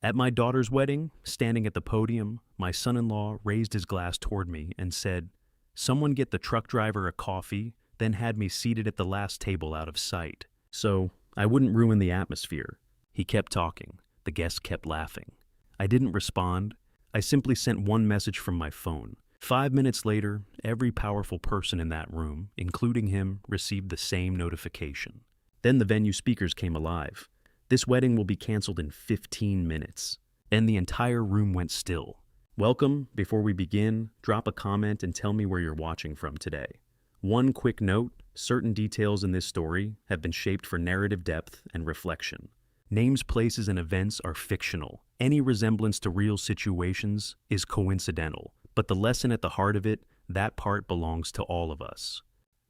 At my daughter's wedding, standing at the podium, my son-in-law raised his glass toward me and said, "Someone get the truck driver a coffee," then had me seated at the last table out of sight. So I wouldn't ruin the atmosphere. He kept talking. The guests kept laughing. I didn't respond. I simply sent one message from my phone. 5 minutes later, every powerful person in that room, including him, received the same notification. Then the venue speakers came alive. "This wedding will be canceled in 15 minutes. And the entire room went still. Welcome. Before we begin, drop a comment and tell me where you're watching from today. One quick note, certain details in this story have been shaped for narrative depth and reflection. Names, places, and events are fictional. Any resemblance to real situations is coincidental, but the lesson at the heart of it, that part belongs to all of us.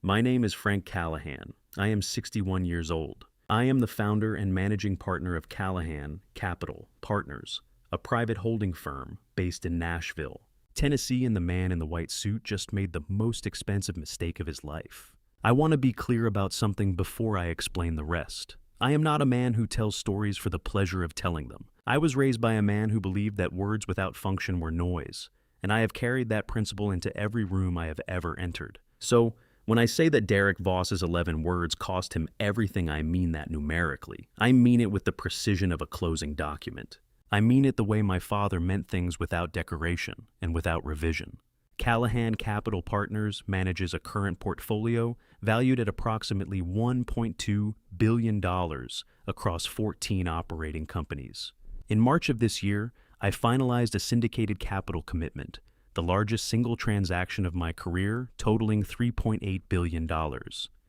My name is Frank Callahan. I am 61 years old. I am the founder and managing partner of Callahan Capital Partners, a private holding firm based in Nashville, Tennessee, and the man in the white suit just made the most expensive mistake of his life. I want to be clear about something before I explain the rest. I am not a man who tells stories for the pleasure of telling them. I was raised by a man who believed that words without function were noise, and I have carried that principle into every room I have ever entered. So, when I say that Derek Voss's 11 words cost him everything, I mean that numerically. I mean it with the precision of a closing document. I mean it the way my father meant things without decoration and without revision. Callahan Capital Partners manages a current portfolio valued at approximately $1.2 billion across 14 operating companies. In March of this year, I finalized a syndicated capital commitment, the largest single transaction of my career, totaling $3.8 billion.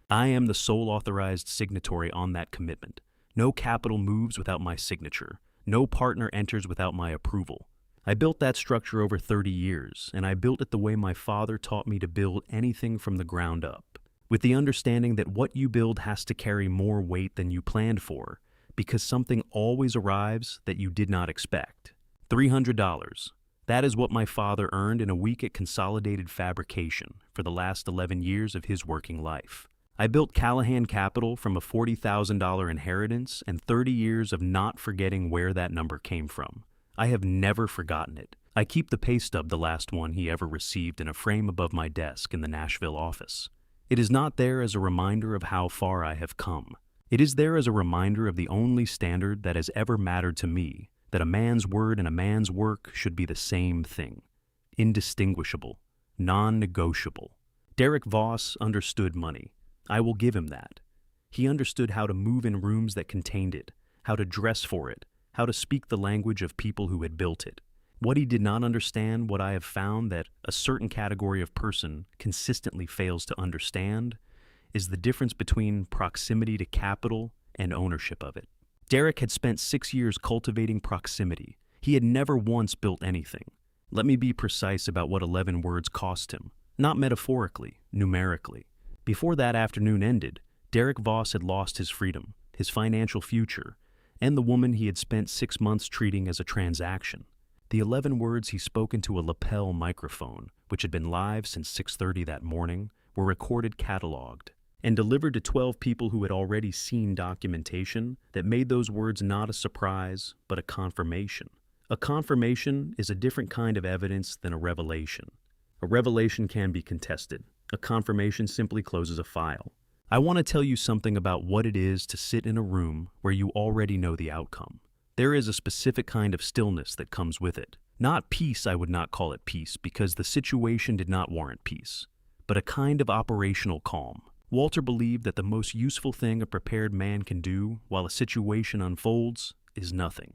I am the sole authorized signatory on that commitment. No capital moves without my signature. No partner enters without my approval. I built that structure over 30 years, and I built it the way my father taught me to build anything from the ground up, with the understanding that what you build has to carry more weight than you planned for, because something always arrives that you did not expect. $300. That is what my father earned in a week at Consolidated Fabrication for the last 11 years of his working life. I built Callahan Capital from a $40,000 inheritance and 30 years of not forgetting where that number came from. I have never forgotten it. I keep the pay stub, the last one he ever received, in a frame above my desk in the Nashville office. It is not there as a reminder of how far I have come. It is there as a reminder of the only standard that has ever mattered to me, that a man's word and a man's work should be the same thing. Indistinguishable. Non-negotiable. Derek Voss understood money. I will give him that. He understood how to move in rooms that contained it, how to dress for it, how to speak the language of people who had built it. What he did not understand, what I have found that a certain category of person consistently fails to understand, is the difference between proximity to capital and ownership of it. Derek had spent 6 years cultivating proximity. He had never once built anything. Let me be precise about what 11 words cost him, not metaphorically, numerically. Before that afternoon ended, Derek Voss had lost his freedom, his financial future, and the woman he had spent 6 months treating as a transaction. The 11 words he spoke into a lapel microphone, which had been live since 6:30 that morning, were recorded, cataloged, and delivered to 12 people who had already seen documentation that made those words not a surprise, but a confirmation. A confirmation is a different kind of evidence than a revelation. A revelation can be contested. A confirmation simply closes a file. I want to tell you something about what it is to sit in a room where you already know the outcome. There is a specific kind of stillness that comes with it. Not peace, I would not call it peace, because the situation did not warrant peace, but a kind of operational calm. Walter believed that the most useful thing a prepared man can do while a situation unfolds is nothing.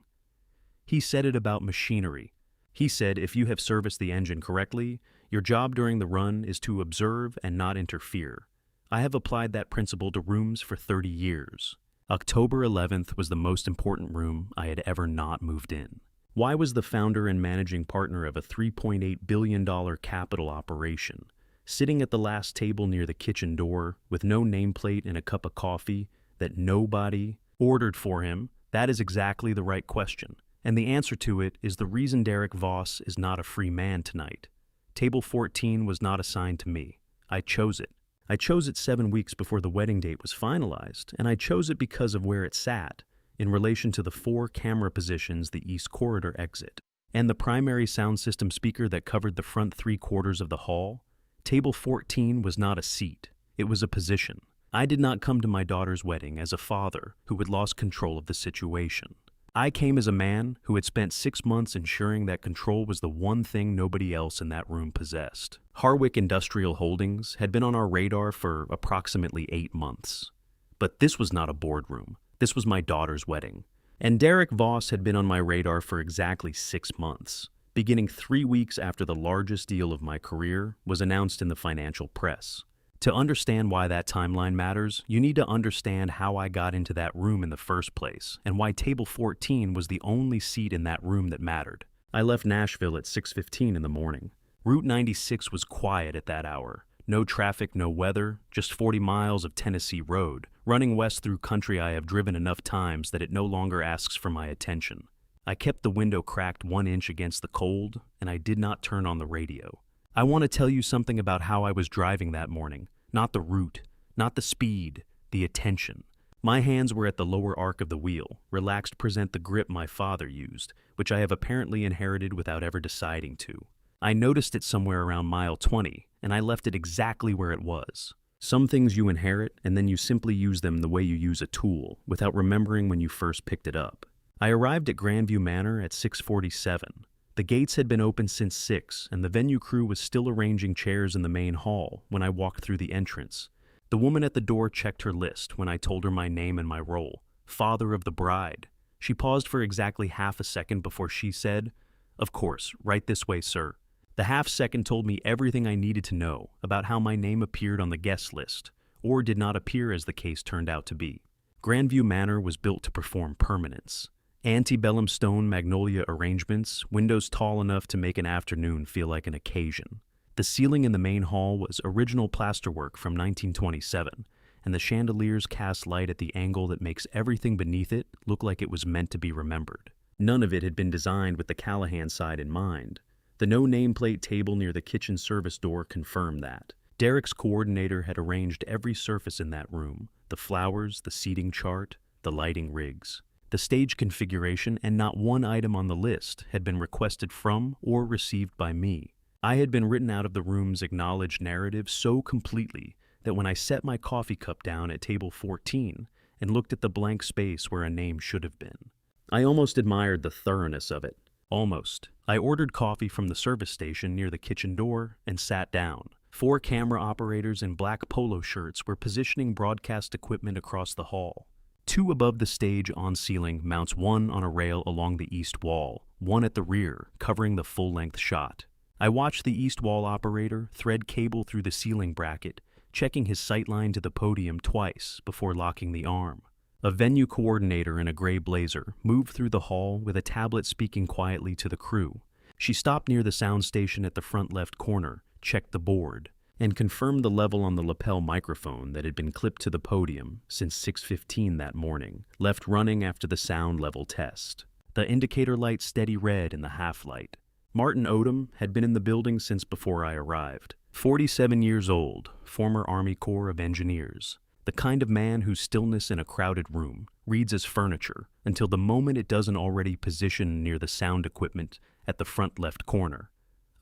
He said it about machinery. He said if you have serviced the engine correctly, your job during the run is to observe and not interfere. I have applied that principle to rooms for 30 years. October 11th was the most important room I had ever not moved in. Why was the founder and managing partner of a $3.8 billion capital operation sitting at the last table near the kitchen door with no nameplate and a cup of coffee that nobody ordered for him? That is exactly the right question. And the answer to it is the reason Derek Voss is not a free man tonight. Table 14 was not assigned to me. I chose it. I chose it 7 weeks before the wedding date was finalized, and I chose it because of where it sat. in relation to the 4 camera positions the east corridor exit, and the primary sound system speaker that covered the front 3/4 of the hall, table 14 was not a seat, it was a position. I did not come to my daughter's wedding as a father who had lost control of the situation. I came as a man who had spent 6 months ensuring that control was the one thing nobody else in that room possessed. Harwick Industrial Holdings had been on our radar for approximately 8 months. But this was not a boardroom. This was my daughter's wedding. And Derek Voss had been on my radar for exactly 6 months, beginning 3 weeks after the largest deal of my career was announced in the financial press. To understand why that timeline matters, you need to understand how I got into that room in the first place, and why table 14 was the only seat in that room that mattered. I left Nashville at 6:15 in the morning. Route 96 was quiet at that hour. No traffic, no weather, just 40 miles of Tennessee road, running west through country I have driven enough times that it no longer asks for my attention. I kept the window cracked 1 inch against the cold, and I did not turn on the radio. I want to tell you something about how I was driving that morning. Not the route, not the speed, the attention. My hands were at the lower arc of the wheel, relaxed present the grip my father used, which I have apparently inherited without ever deciding to. I noticed it somewhere around mile 20, and I left it exactly where it was. Some things you inherit, and then you simply use them the way you use a tool, without remembering when you first picked it up. I arrived at Grandview Manor at 6:47. The gates had been open since 6, and the venue crew was still arranging chairs in the main hall when I walked through the entrance. The woman at the door checked her list when I told her my name and my role, father of the bride. She paused for exactly half a second before she said, "Of course, right this way, sir." The half second told me everything I needed to know about how my name appeared on the guest list, or did not appear as the case turned out to be. Grandview Manor was built to perform permanence. Antebellum stone magnolia arrangements, windows tall enough to make an afternoon feel like an occasion. The ceiling in the main hall was original plasterwork from 1927, and the chandeliers cast light at the angle that makes everything beneath it look like it was meant to be remembered. None of it had been designed with the Callahan side in mind. The no nameplate table near the kitchen service door confirmed that. Derek's coordinator had arranged every surface in that room, the flowers, the seating chart, the lighting rigs. The stage configuration and not one item on the list had been requested from or received by me. I had been written out of the room's acknowledged narrative so completely that when I set my coffee cup down at table 14 and looked at the blank space where a name should have been, I almost admired the thoroughness of it. Almost. I ordered coffee from the service station near the kitchen door and sat down. 4 camera operators in black polo shirts were positioning broadcast equipment across the hall. 2 above the stage on ceiling mounts, 1 on a rail along the east wall, 1 at the rear, covering the full-length shot. I watched the east wall operator thread cable through the ceiling bracket, checking his sightline to the podium twice before locking the arm. A venue coordinator in a gray blazer moved through the hall with a tablet speaking quietly to the crew. She stopped near the sound station at the front left corner, checked the board, and confirmed the level on the lapel microphone that had been clipped to the podium since 6:15 that morning, left running after the sound level test. The indicator light steady red in the half-light. Martin Odom had been in the building since before I arrived. 47 years old, former Army Corps of Engineers. The kind of man whose stillness in a crowded room reads as furniture until the moment it doesn't already position near the sound equipment at the front left corner.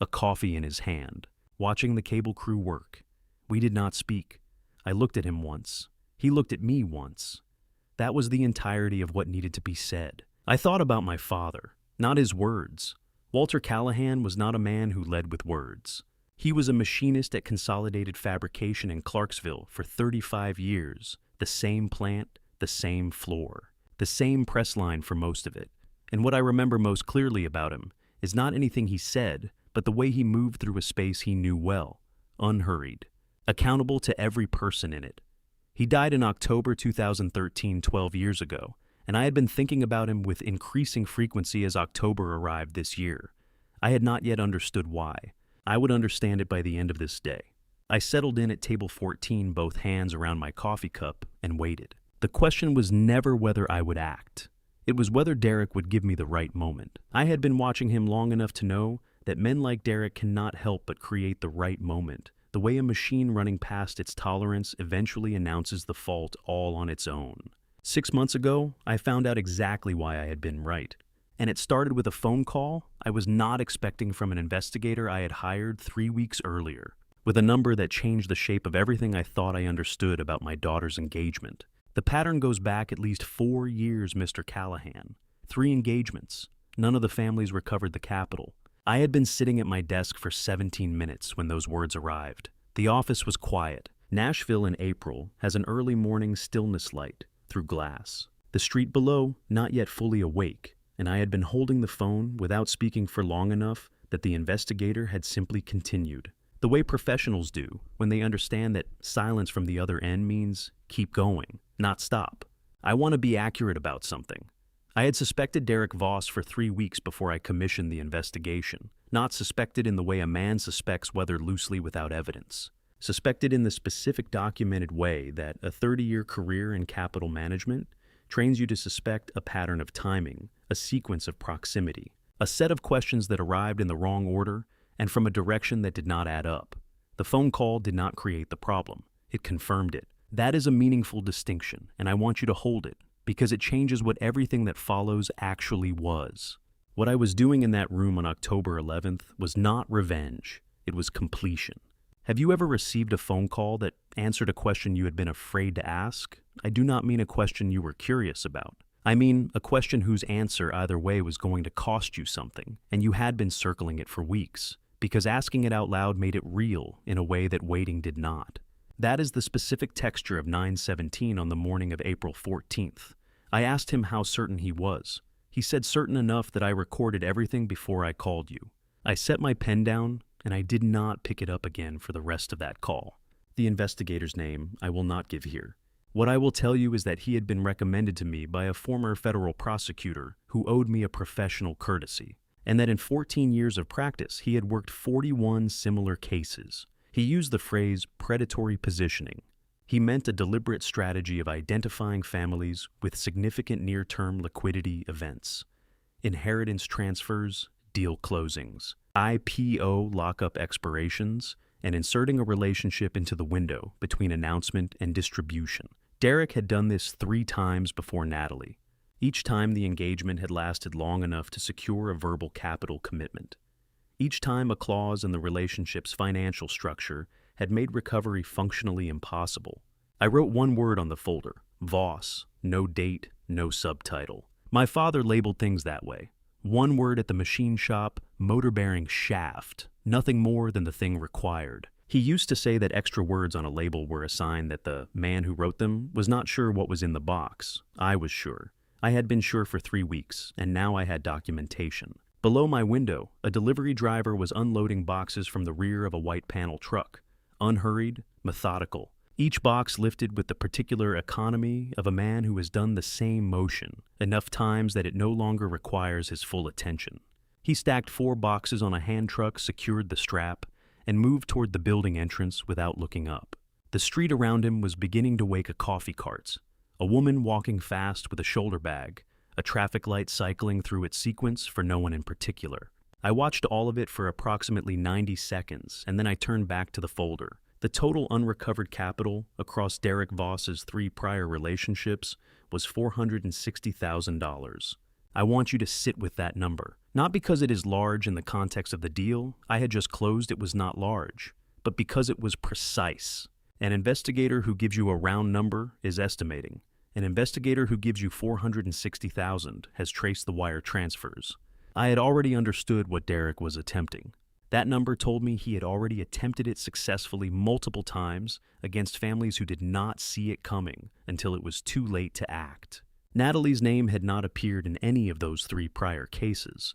A coffee in his hand, watching the cable crew work. We did not speak. I looked at him once. He looked at me once. That was the entirety of what needed to be said. I thought about my father, not his words. Walter Callahan was not a man who led with words. He was a machinist at Consolidated Fabrication in Clarksville for 35 years, the same plant, the same floor, the same press line for most of it. And what I remember most clearly about him is not anything he said, but the way he moved through a space he knew well, unhurried, accountable to every person in it. He died in October 2013, 12 years ago, and I had been thinking about him with increasing frequency as October arrived this year. I had not yet understood why. I would understand it by the end of this day. I settled in at table 14, both hands around my coffee cup, and waited. The question was never whether I would act. It was whether Derek would give me the right moment. I had been watching him long enough to know that men like Derek cannot help but create the right moment, the way a machine running past its tolerance eventually announces the fault all on its own. 6 months ago, I found out exactly why I had been right. And it started with a phone call I was not expecting from an investigator I had hired 3 weeks earlier, with a number that changed the shape of everything I thought I understood about my daughter's engagement. The pattern goes back at least 4 years, Mr. Callahan. 3 engagements. None of the families recovered the capital. I had been sitting at my desk for 17 minutes when those words arrived. The office was quiet. Nashville in April has an early morning stillness light through glass. The street below, not yet fully awake, and I had been holding the phone without speaking for long enough that the investigator had simply continued. The way professionals do when they understand that silence from the other end means keep going, not stop. I want to be accurate about something. I had suspected Derek Voss for 3 weeks before I commissioned the investigation. Not suspected in the way a man suspects whether loosely without evidence. Suspected in the specific documented way that a 30-year career in capital management trains you to suspect a pattern of timing, a sequence of proximity, a set of questions that arrived in the wrong order and from a direction that did not add up. The phone call did not create the problem. It confirmed it. That is a meaningful distinction, and I want you to hold it, because it changes what everything that follows actually was. What I was doing in that room on October 11th was not revenge. It was completion. Have you ever received a phone call that answered a question you had been afraid to ask? I do not mean a question you were curious about. I mean a question whose answer either way was going to cost you something, and you had been circling it for weeks, because asking it out loud made it real in a way that waiting did not. That is the specific texture of 9/17 on the morning of April 14th. I asked him how certain he was. He said certain enough that I recorded everything before I called you. I set my pen down, and I did not pick it up again for the rest of that call. The investigator's name I will not give here. What I will tell you is that he had been recommended to me by a former federal prosecutor who owed me a professional courtesy, and that in 14 years of practice he had worked 41 similar cases. He used the phrase predatory positioning. He meant a deliberate strategy of identifying families with significant near-term liquidity events, inheritance transfers, deal closings, IPO lockup expirations, and inserting a relationship into the window between announcement and distribution. Derek had done this 3 times before Natalie. Each time the engagement had lasted long enough to secure a verbal capital commitment. Each time a clause in the relationship's financial structure had made recovery functionally impossible. I wrote one word on the folder, Voss, no date, no subtitle. My father labeled things that way. One word at the machine shop, motor-bearing shaft, nothing more than the thing required. He used to say that extra words on a label were a sign that the man who wrote them was not sure what was in the box. I was sure. I had been sure for 3 weeks, and now I had documentation. Below my window, a delivery driver was unloading boxes from the rear of a white panel truck. Unhurried, methodical. Each box lifted with the particular economy of a man who has done the same motion enough times that it no longer requires his full attention. He stacked 4 boxes on a hand truck, secured the strap, and moved toward the building entrance without looking up. The street around him was beginning to wake a coffee carts, a woman walking fast with a shoulder bag, a traffic light cycling through its sequence for no one in particular. I watched all of it for approximately 90 seconds, and then I turned back to the folder. The total unrecovered capital across Derek Voss's 3 prior relationships was $460,000. I want you to sit with that number. Not because it is large in the context of the deal I had just closed, it was not large, but because it was precise. An investigator who gives you a round number is estimating. An investigator who gives you $460,000 has traced the wire transfers. I had already understood what Derek was attempting. That number told me he had already attempted it successfully multiple times against families who did not see it coming until it was too late to act. Natalie's name had not appeared in any of those 3 prior cases.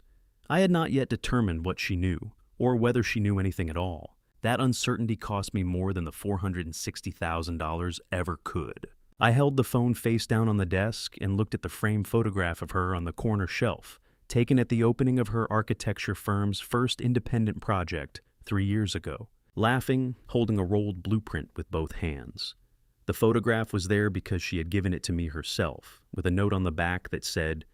I had not yet determined what she knew, or whether she knew anything at all. That uncertainty cost me more than the $460,000 ever could. I held the phone face down on the desk and looked at the framed photograph of her on the corner shelf, taken at the opening of her architecture firm's first independent project 3 years ago, laughing, holding a rolled blueprint with both hands. The photograph was there because she had given it to me herself, with a note on the back that said,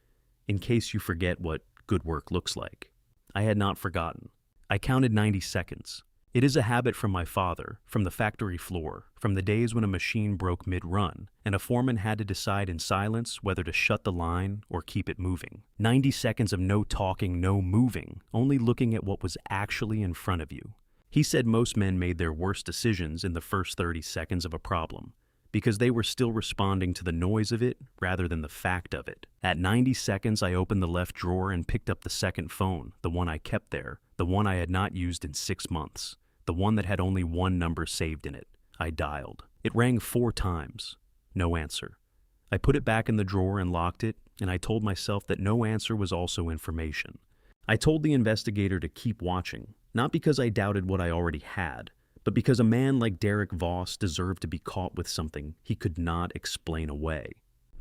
"In case you forget what good work looks like." I had not forgotten. I counted 90 seconds. It is a habit from my father, from the factory floor, from the days when a machine broke mid-run, and a foreman had to decide in silence whether to shut the line or keep it moving. 90 seconds of no talking, no moving, only looking at what was actually in front of you. He said most men made their worst decisions in the first 30 seconds of a problem, because they were still responding to the noise of it rather than the fact of it. At 90 seconds, I opened the left drawer and picked up the second phone, the one I kept there, the one I had not used in 6 months. The one that had only one number saved in it. I dialed. It rang 4 times. No answer. I put it back in the drawer and locked it, and I told myself that no answer was also information. I told the investigator to keep watching, not because I doubted what I already had, but because a man like Derek Voss deserved to be caught with something he could not explain away.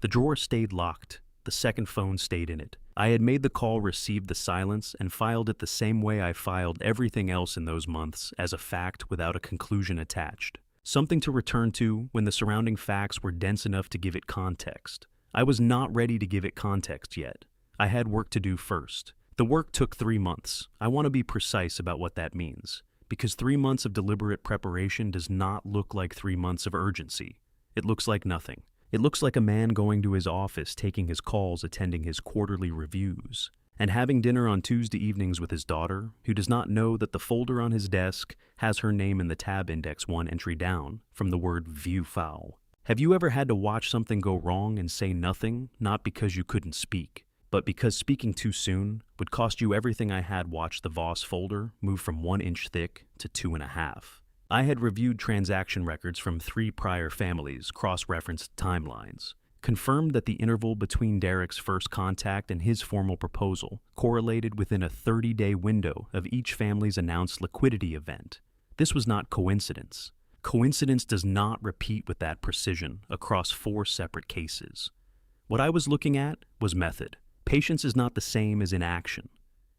The drawer stayed locked. The second phone stayed in it. I had made the call, received the silence, and filed it the same way I filed everything else in those months, as a fact without a conclusion attached. Something to return to when the surrounding facts were dense enough to give it context. I was not ready to give it context yet. I had work to do first. The work took 3 months. I want to be precise about what that means, because 3 months of deliberate preparation does not look like 3 months of urgency. It looks like nothing. It looks like a man going to his office, taking his calls, attending his quarterly reviews, and having dinner on Tuesday evenings with his daughter, who does not know that the folder on his desk has her name in the tab index 1 entry down from the word view foul. Have you ever had to watch something go wrong and say nothing, not because you couldn't speak, but because speaking too soon would cost you everything? I had watched the Voss folder move from 1 inch thick to 2.5. I had reviewed transaction records from 3 prior families, cross-referenced timelines, confirmed that the interval between Derek's first contact and his formal proposal correlated within a 30-day window of each family's announced liquidity event. This was not coincidence. Coincidence does not repeat with that precision across 4 separate cases. What I was looking at was method. Patience is not the same as inaction.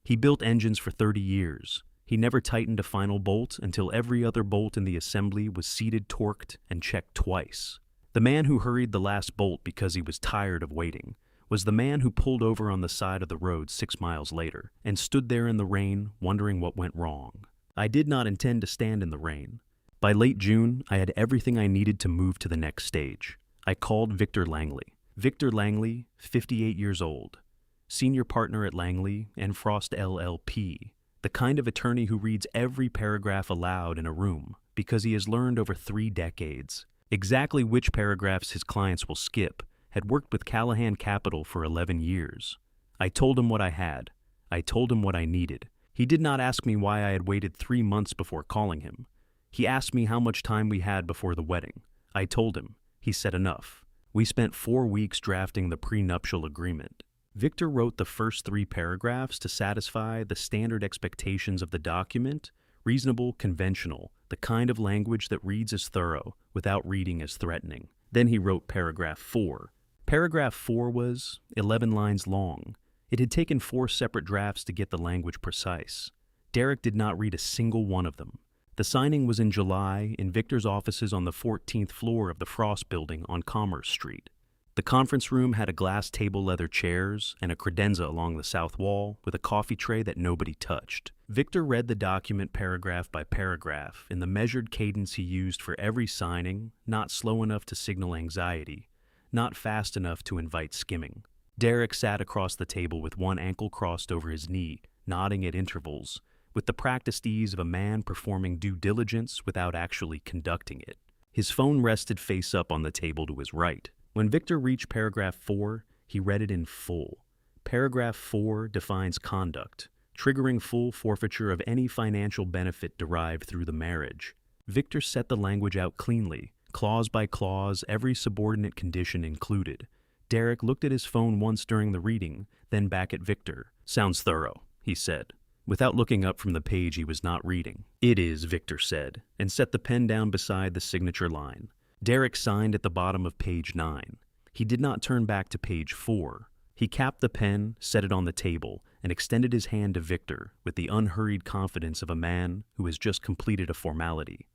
He built engines for 30 years. He never tightened a final bolt until every other bolt in the assembly was seated, torqued, and checked twice. The man who hurried the last bolt because he was tired of waiting was the man who pulled over on the side of the road 6 miles later and stood there in the rain wondering what went wrong. I did not intend to stand in the rain. By late June, I had everything I needed to move to the next stage. I called Victor Langley. Victor Langley, 58 years old, senior partner at Langley and Frost LLP. The kind of attorney who reads every paragraph aloud in a room because he has learned over 3 decades exactly which paragraphs his clients will skip, had worked with Callahan Capital for 11 years. I told him what I had. I told him what I needed. He did not ask me why I had waited 3 months before calling him. He asked me how much time we had before the wedding. I told him. He said enough. We spent 4 weeks drafting the prenuptial agreement. Victor wrote the first 3 paragraphs to satisfy the standard expectations of the document, reasonable, conventional, the kind of language that reads as thorough without reading as threatening. Then he wrote paragraph 4. Paragraph 4 was 11 lines long. It had taken 4 separate drafts to get the language precise. Derek did not read a single one of them. The signing was in July in Victor's offices on the 14th floor of the Frost Building on Commerce Street. The conference room had a glass table, leather chairs, and a credenza along the south wall with a coffee tray that nobody touched. Victor read the document paragraph by paragraph in the measured cadence he used for every signing, not slow enough to signal anxiety, not fast enough to invite skimming. Derek sat across the table with one ankle crossed over his knee, nodding at intervals, with the practiced ease of a man performing due diligence without actually conducting it. His phone rested face up on the table to his right. When Victor reached paragraph 4, he read it in full. Paragraph 4 defines conduct, triggering full forfeiture of any financial benefit derived through the marriage. Victor set the language out cleanly, clause by clause, every subordinate condition included. Derek looked at his phone once during the reading, then back at Victor. "Sounds thorough," he said, without looking up from the page he was not reading. "It is," Victor said, and set the pen down beside the signature line. Derek signed at the bottom of page 9. He did not turn back to page 4. He capped the pen, set it on the table, and extended his hand to Victor with the unhurried confidence of a man who has just completed a formality.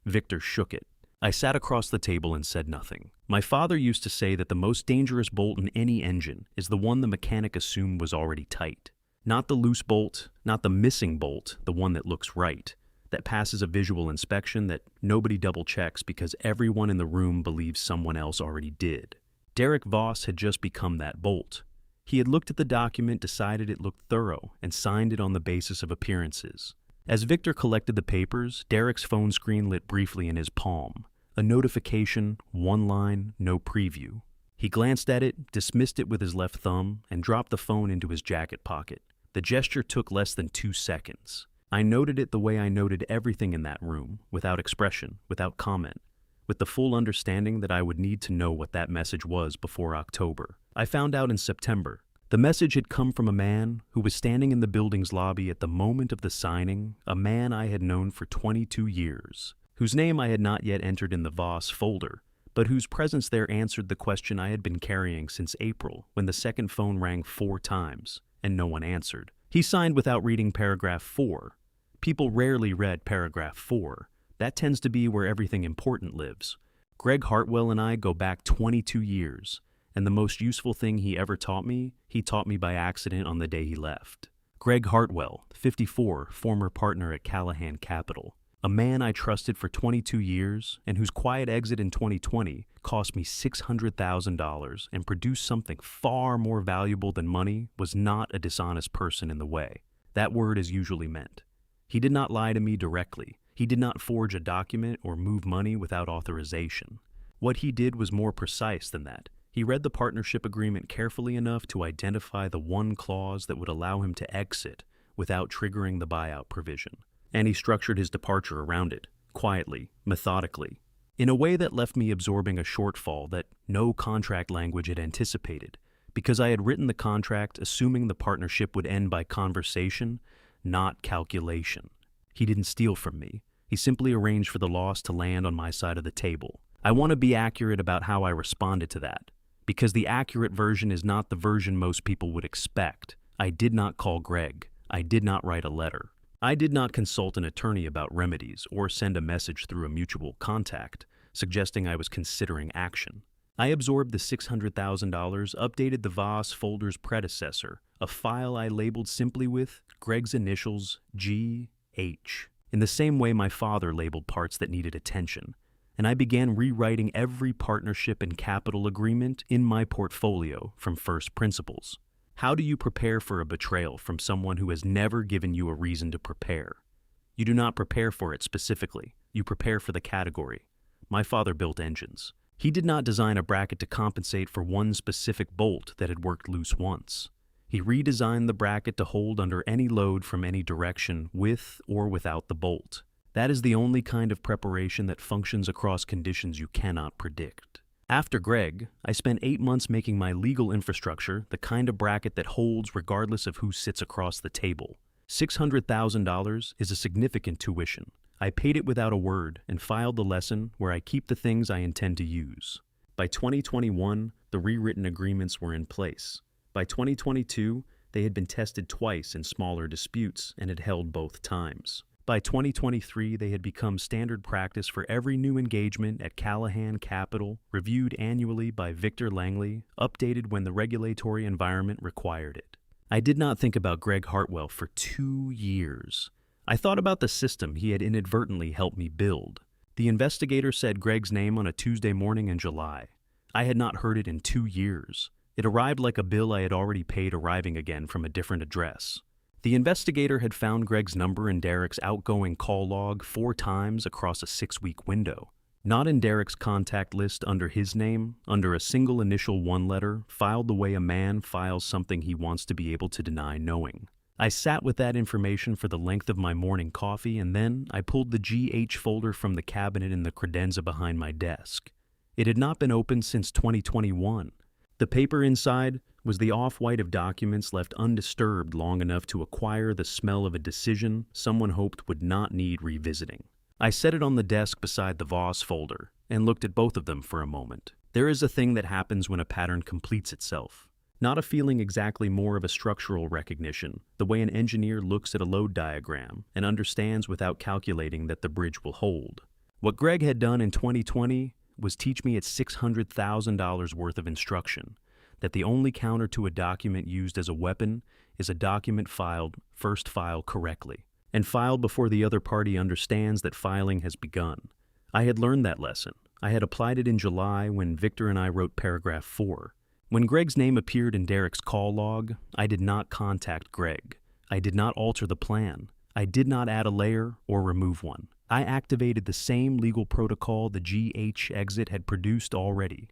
Victor shook it. I sat across the table and said nothing. My father used to say that the most dangerous bolt in any engine is the one the mechanic assumed was already tight. Not the loose bolt, not the missing bolt, the one that looks right. that passes a visual inspection that nobody double checks because everyone in the room believes someone else already did. Derek Voss had just become that bolt. He had looked at the document, decided it looked thorough, and signed it on the basis of appearances. As Victor collected the papers, Derek's phone screen lit briefly in his palm. A notification, one line, no preview. He glanced at it, dismissed it with his left thumb, and dropped the phone into his jacket pocket. The gesture took less than 2 seconds. I noted it the way I noted everything in that room, without expression, without comment, with the full understanding that I would need to know what that message was before October. I found out in September. The message had come from a man who was standing in the building's lobby at the moment of the signing, a man I had known for 22 years, whose name I had not yet entered in the Voss folder, but whose presence there answered the question I had been carrying since April when the second phone rang 4 times, and no one answered. He signed without reading paragraph 4. People rarely read paragraph 4. That tends to be where everything important lives. Greg Hartwell and I go back 22 years, and the most useful thing he ever taught me, he taught me by accident on the day he left. Greg Hartwell, 54, former partner at Callahan Capital. A man I trusted for 22 years and whose quiet exit in 2020 cost me $600,000 and produced something far more valuable than money, was not a dishonest person in the way that word is usually meant. He did not lie to me directly. He did not forge a document or move money without authorization. What he did was more precise than that. He read the partnership agreement carefully enough to identify the one clause that would allow him to exit without triggering the buyout provision. And he structured his departure around it, quietly, methodically, in a way that left me absorbing a shortfall that no contract language had anticipated, because I had written the contract assuming the partnership would end by conversation, not calculation. He didn't steal from me. He simply arranged for the loss to land on my side of the table. I want to be accurate about how I responded to that, because the accurate version is not the version most people would expect. I did not call Greg. I did not write a letter. I did not consult an attorney about remedies or send a message through a mutual contact suggesting I was considering action. I absorbed the $600,000, updated the Voss folder's predecessor, a file I labeled simply with Greg's initials G.H., in the same way my father labeled parts that needed attention, and I began rewriting every partnership and capital agreement in my portfolio from first principles. How do you prepare for a betrayal from someone who has never given you a reason to prepare? You do not prepare for it specifically. You prepare for the category. My father built engines. He did not design a bracket to compensate for one specific bolt that had worked loose once. He redesigned the bracket to hold under any load from any direction with or without the bolt. That is the only kind of preparation that functions across conditions you cannot predict. After Greg, I spent 8 months making my legal infrastructure the kind of bracket that holds regardless of who sits across the table. $600,000 is a significant tuition. I paid it without a word and filed the lesson where I keep the things I intend to use. By 2021, the rewritten agreements were in place. By 2022, they had been tested twice in smaller disputes and had held both times. By 2023, they had become standard practice for every new engagement at Callahan Capital, reviewed annually by Victor Langley, updated when the regulatory environment required it. I did not think about Greg Hartwell for 2 years. I thought about the system he had inadvertently helped me build. The investigator said Greg's name on a Tuesday morning in July. I had not heard it in 2 years. It arrived like a bill I had already paid arriving again from a different address. The investigator had found Greg's number in Derek's outgoing call log 4 times across a 6-week window. Not in Derek's contact list under his name, under a single initial 1 letter, filed the way a man files something he wants to be able to deny knowing. I sat with that information for the length of my morning coffee, and then I pulled the GH folder from the cabinet in the credenza behind my desk. It had not been opened since 2021. The paper inside was the off-white of documents left undisturbed long enough to acquire the smell of a decision someone hoped would not need revisiting. I set it on the desk beside the Voss folder and looked at both of them for a moment. There is a thing that happens when a pattern completes itself. Not a feeling exactly more of a structural recognition, the way an engineer looks at a load diagram and understands without calculating that the bridge will hold. What Greg had done in 2020 was teach me at $600,000 worth of instruction, that the only counter to a document used as a weapon is a document filed, first file correctly. and filed before the other party understands that filing has begun. I had learned that lesson. I had applied it in July when Victor and I wrote paragraph 4. When Greg's name appeared in Derek's call log, I did not contact Greg. I did not alter the plan. I did not add a layer or remove one. I activated the same legal protocol the GH exit had produced already.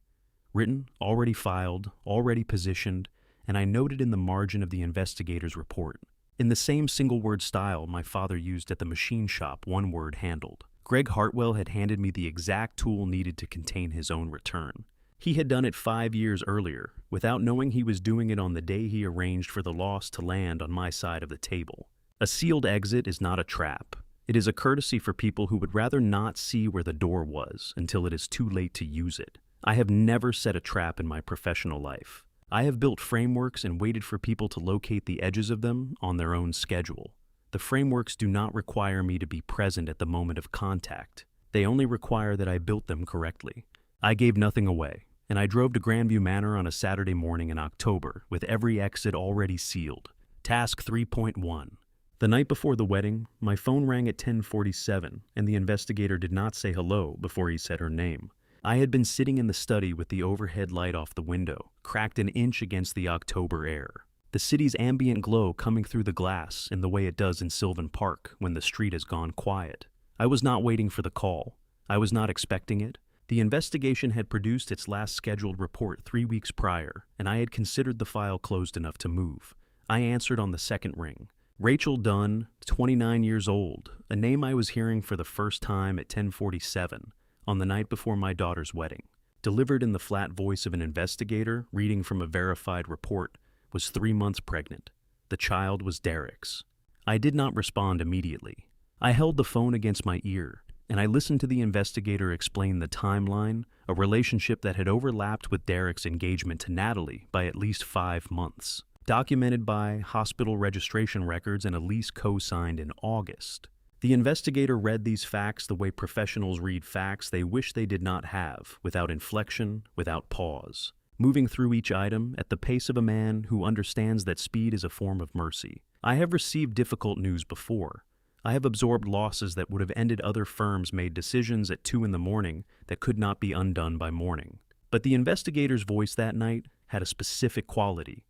Written, already filed, already positioned, and I noted in the margin of the investigator's report. In the same single-word style my father used at the machine shop, one word handled. Greg Hartwell had handed me the exact tool needed to contain his own return. He had done it 5 years earlier, without knowing he was doing it on the day he arranged for the loss to land on my side of the table. A sealed exit is not a trap. It is a courtesy for people who would rather not see where the door was until it is too late to use it. I have never set a trap in my professional life. I have built frameworks and waited for people to locate the edges of them on their own schedule. The frameworks do not require me to be present at the moment of contact. They only require that I built them correctly. I gave nothing away, and I drove to Grandview Manor on a Saturday morning in October with every exit already sealed. Task 3.1. The night before the wedding, my phone rang at 10:47, and the investigator did not say hello before he said her name. I had been sitting in the study with the overhead light off the window, cracked an inch against the October air. The city's ambient glow coming through the glass in the way it does in Sylvan Park when the street has gone quiet. I was not waiting for the call. I was not expecting it. The investigation had produced its last scheduled report 3 weeks prior, and I had considered the file closed enough to move. I answered on the second ring. Rachel Dunn, 29 years old, a name I was hearing for the first time at 10:47, on the night before my daughter's wedding. Delivered in the flat voice of an investigator reading from a verified report, was 3 months pregnant. The child was Derek's. I did not respond immediately. I held the phone against my ear, and I listened to the investigator explain the timeline, a relationship that had overlapped with Derek's engagement to Natalie by at least 5 months, documented by hospital registration records and a lease co-signed in August. The investigator read these facts the way professionals read facts they wish they did not have, without inflection, without pause, moving through each item at the pace of a man who understands that speed is a form of mercy. I have received difficult news before. I have absorbed losses that would have ended other firms made decisions at 2 a.m. that could not be undone by morning. But the investigator's voice that night had a specific quality,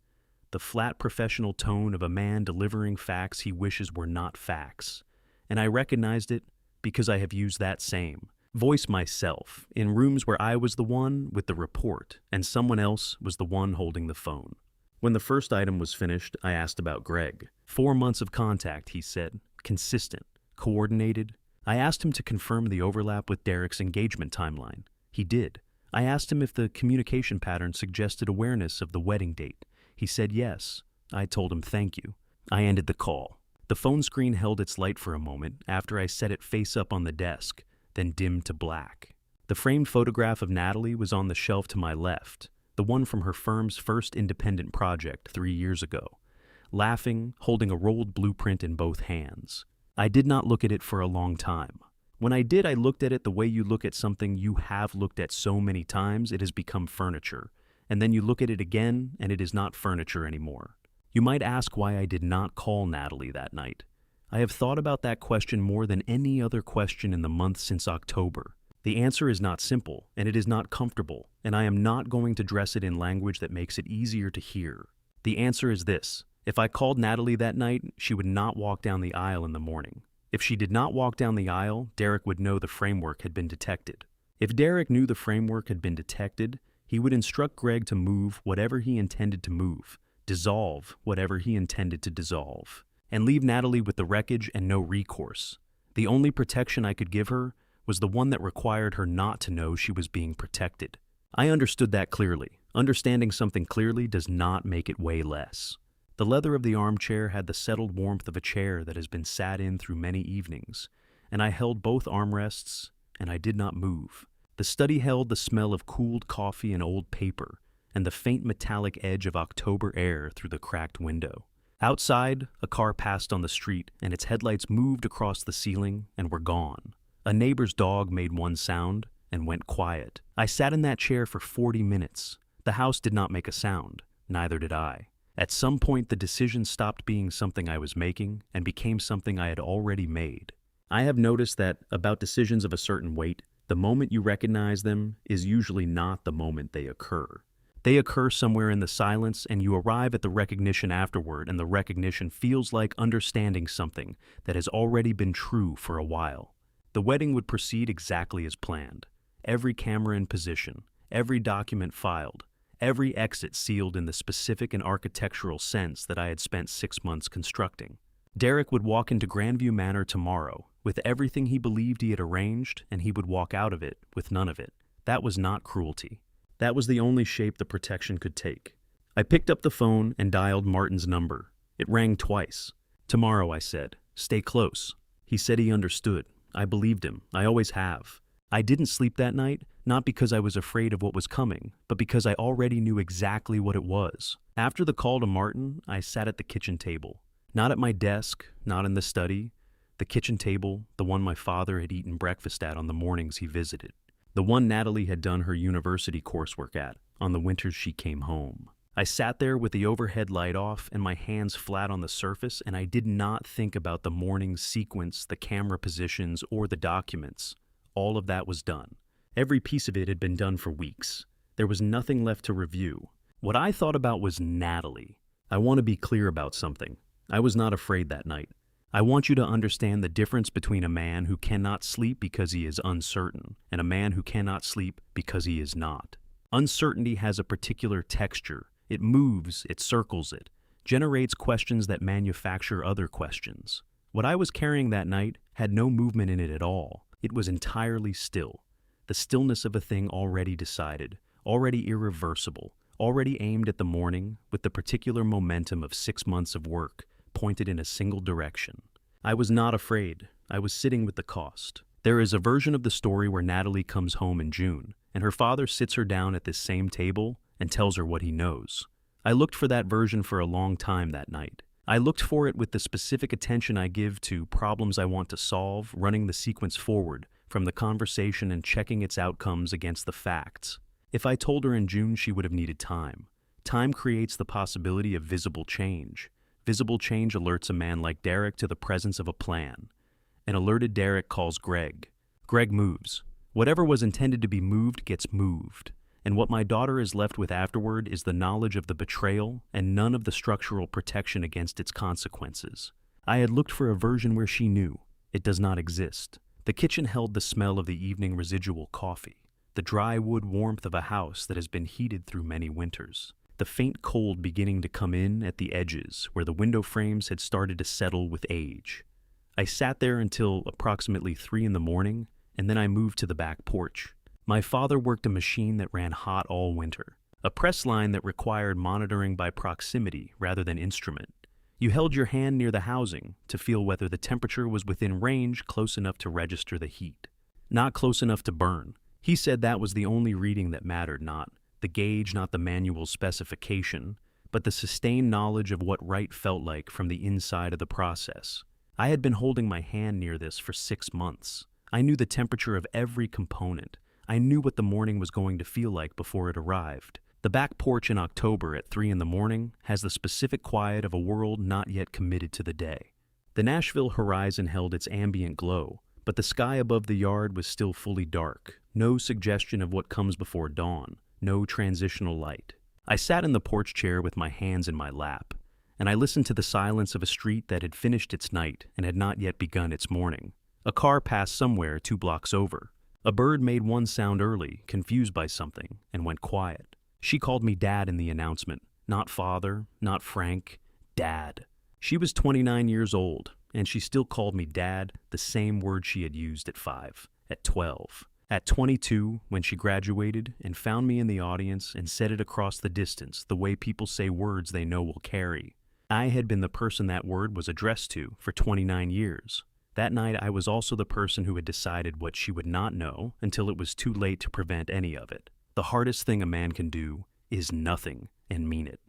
the flat professional tone of a man delivering facts he wishes were not facts. And I recognized it because I have used that same voice myself in rooms where I was the one with the report and someone else was the one holding the phone. When the first item was finished, I asked about Greg. 4 months of contact, he said. Consistent, coordinated. I asked him to confirm the overlap with Derek's engagement timeline. He did. I asked him if the communication pattern suggested awareness of the wedding date. He said yes. I told him thank you. I ended the call. The phone screen held its light for a moment after I set it face up on the desk, then dimmed to black. The framed photograph of Natalie was on the shelf to my left, the one from her firm's first independent project 3 years ago, laughing, holding a rolled blueprint in both hands. I did not look at it for a long time. When I did, I looked at it the way you look at something you have looked at so many times it has become furniture, and then you look at it again and it is not furniture anymore. You might ask why I did not call Natalie that night. I have thought about that question more than any other question in the month since October. The answer is not simple, and it is not comfortable, and I am not going to dress it in language that makes it easier to hear. The answer is this. If I called Natalie that night, she would not walk down the aisle in the morning. If she did not walk down the aisle, Derek would know the framework had been detected. If Derek knew the framework had been detected, he would instruct Greg to move whatever he intended to move, dissolve whatever he intended to dissolve, and leave Natalie with the wreckage and no recourse. The only protection I could give her was the one that required her not to know she was being protected. I understood that clearly. Understanding something clearly does not make it weigh less. The leather of the armchair had the settled warmth of a chair that has been sat in through many evenings, and I held both armrests, and I did not move. The study held the smell of cooled coffee and old paper, and the faint metallic edge of October air through the cracked window. Outside, a car passed on the street, and its headlights moved across the ceiling and were gone. A neighbor's dog made one sound and went quiet. I sat in that chair for 40 minutes. The house did not make a sound, neither did I. At some point, the decision stopped being something I was making and became something I had already made. I have noticed that about decisions of a certain weight, the moment you recognize them is usually not the moment they occur. They occur somewhere in the silence, and you arrive at the recognition afterward, and the recognition feels like understanding something that has already been true for a while. The wedding would proceed exactly as planned. Every camera in position, every document filed, every exit sealed in the specific and architectural sense that I had spent 6 months constructing. Derek would walk into Grandview Manor tomorrow with everything he believed he had arranged, and he would walk out of it with none of it. That was not cruelty. That was the only shape the protection could take. I picked up the phone and dialed Martin's number. It rang twice. "Tomorrow," I said. "Stay close." He said he understood. I believed him. I always have. I didn't sleep that night, not because I was afraid of what was coming, but because I already knew exactly what it was. After the call to Martin, I sat at the kitchen table. Not at my desk, not in the study. The kitchen table, the one my father had eaten breakfast at on the mornings he visited. The one Natalie had done her university coursework at on the winters she came home. I sat there with the overhead light off and my hands flat on the surface, and I did not think about the morning's sequence, the camera positions, or the documents. All of that was done. Every piece of it had been done for weeks. There was nothing left to review. What I thought about was Natalie. I want to be clear about something. I was not afraid that night. I want you to understand the difference between a man who cannot sleep because he is uncertain and a man who cannot sleep because he is not. Uncertainty has a particular texture. It moves, it circles it, generates questions that manufacture other questions. What I was carrying that night had no movement in it at all. It was entirely still. The stillness of a thing already decided, already irreversible, already aimed at the morning with the particular momentum of 6 months of work pointed in a single direction. I was not afraid. I was sitting with the cost. There is a version of the story where Natalie comes home in June, and her father sits her down at this same table and tells her what he knows. I looked for that version for a long time that night. I looked for it with the specific attention I give to problems I want to solve, running the sequence forward from the conversation and checking its outcomes against the facts. If I told her in June, she would have needed time. Time creates the possibility of visible change. Visible change alerts a man like Derek to the presence of a plan. An alerted Derek calls Greg. Greg moves. Whatever was intended to be moved gets moved. And what my daughter is left with afterward is the knowledge of the betrayal and none of the structural protection against its consequences. I had looked for a version where she knew. It does not exist. The kitchen held the smell of the evening residual coffee, the dry wood warmth of a house that has been heated through many winters, the faint cold beginning to come in at the edges where the window frames had started to settle with age. I sat there until approximately 3 in the morning, and then I moved to the back porch. My father worked a machine that ran hot all winter, a press line that required monitoring by proximity rather than instrument. You held your hand near the housing to feel whether the temperature was within range close enough to register the heat, not close enough to burn. He said that was the only reading that mattered, not the gauge, not the manual specification, but the sustained knowledge of what right felt like from the inside of the process. I had been holding my hand near this for 6 months. I knew the temperature of every component. I knew what the morning was going to feel like before it arrived. The back porch in October at 3 in the morning has the specific quiet of a world not yet committed to the day. The Nashville horizon held its ambient glow, but the sky above the yard was still fully dark. No suggestion of what comes before dawn. No transitional light. I sat in the porch chair with my hands in my lap, and I listened to the silence of a street that had finished its night and had not yet begun its morning. A car passed somewhere 2 blocks over. A bird made one sound early, confused by something, and went quiet. She called me Dad in the announcement. Not father, not Frank, Dad. She was 29 years old, and she still called me Dad, the same word she had used at 5, at 12. At 22, when she graduated and found me in the audience and said it across the distance the way people say words they know will carry. I had been the person that word was addressed to for 29 years. That night, I was also the person who had decided what she would not know until it was too late to prevent any of it. The hardest thing a man can do is nothing and mean it.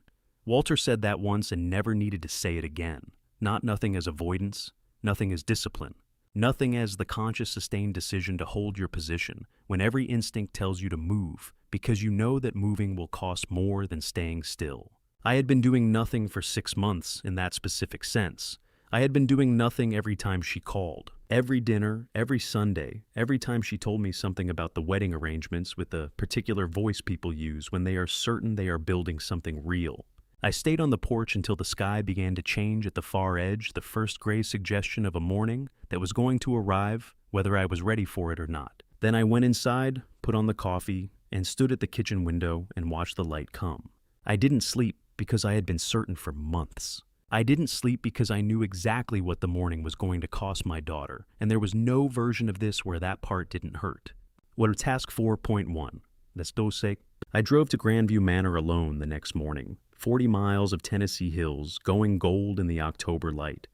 Walter said that once and never needed to say it again. Not nothing as avoidance, nothing as discipline, nothing as the conscious sustained decision to hold your position when every instinct tells you to move because you know that moving will cost more than staying still. I had been doing nothing for 6 months in that specific sense. I had been doing nothing every time she called. Every dinner, every Sunday, every time she told me something about the wedding arrangements with the particular voice people use when they are certain they are building something real. I stayed on the porch until the sky began to change at the far edge, the first gray suggestion of a morning that was going to arrive, whether I was ready for it or not. Then I went inside, put on the coffee, and stood at the kitchen window and watched the light come. I didn't sleep because I had been certain for months. I didn't sleep because I knew exactly what the morning was going to cost my daughter, and there was no version of this where that part didn't hurt. What task 4.1? Let's do. I drove to Grandview Manor alone the next morning, 40 miles of Tennessee hills, going gold in the October light,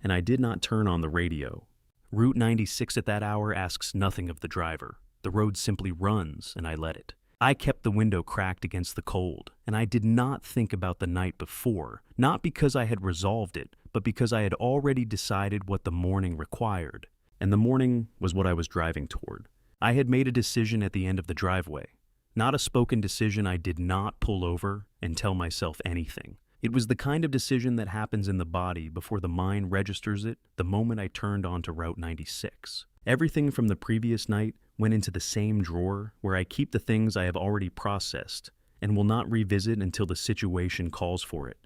and I did not turn on the radio. Route 96 at that hour asks nothing of the driver. The road simply runs, and I let it. I kept the window cracked against the cold, and I did not think about the night before, not because I had resolved it, but because I had already decided what the morning required. And the morning was what I was driving toward. I had made a decision at the end of the driveway. Not a spoken decision. I did not pull over and tell myself anything. It was the kind of decision that happens in the body before the mind registers it the moment I turned onto Route 96. Everything from the previous night went into the same drawer where I keep the things I have already processed and will not revisit until the situation calls for it.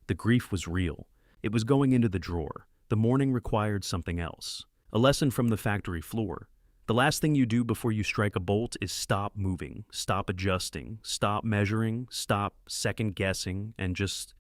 The grief was real. It was going into the drawer. The morning required something else. A lesson from the factory floor. The last thing you do before you strike a bolt is stop moving, stop adjusting, stop measuring, stop second-guessing, and just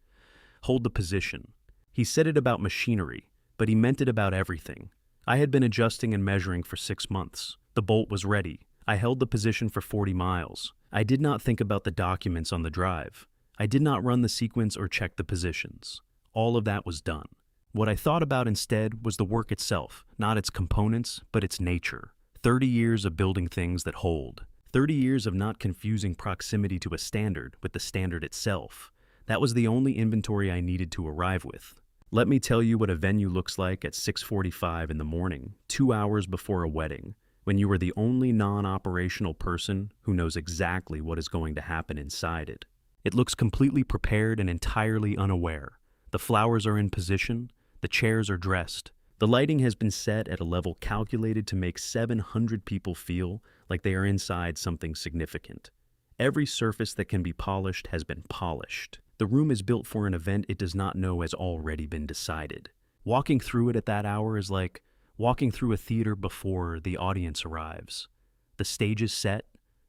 hold the position. He said it about machinery, but he meant it about everything. I had been adjusting and measuring for 6 months. The bolt was ready. I held the position for 40 miles. I did not think about the documents on the drive. I did not run the sequence or check the positions. All of that was done. What I thought about instead was the work itself, not its components, but its nature. 30 years of building things that hold. 30 years of not confusing proximity to a standard with the standard itself. That was the only inventory I needed to arrive with. Let me tell you what a venue looks like at 6:45 in the morning, 2 hours before a wedding, when you are the only non-operational person who knows exactly what is going to happen inside it. It looks completely prepared and entirely unaware. The flowers are in position, the chairs are dressed. The lighting has been set at a level calculated to make 700 people feel like they are inside something significant. Every surface that can be polished has been polished. The room is built for an event it does not know has already been decided. Walking through it at that hour is like walking through a theater before the audience arrives. The stage is set,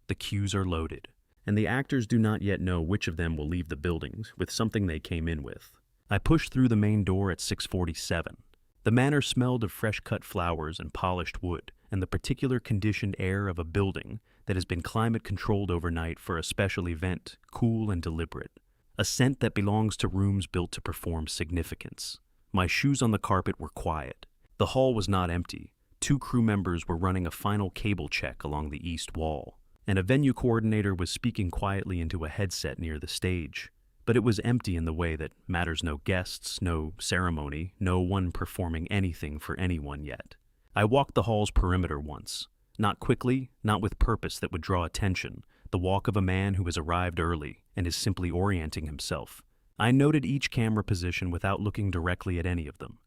the cues are loaded, and the actors do not yet know which of them will leave the buildings with something they came in with. I pushed through the main door at 6:47. The manor smelled of fresh-cut flowers and polished wood, and the particular conditioned air of a building that has been climate-controlled overnight for a special event, cool and deliberate. A scent that belongs to rooms built to perform significance. My shoes on the carpet were quiet. The hall was not empty. 2 crew members were running a final cable check along the east wall, and a venue coordinator was speaking quietly into a headset near the stage. But it was empty in the way that matters: no guests, no ceremony, no one performing anything for anyone yet. I walked the hall's perimeter once. Not quickly, not with purpose that would draw attention. The walk of a man who has arrived early and is simply orienting himself. I noted each camera position without looking directly at any of them.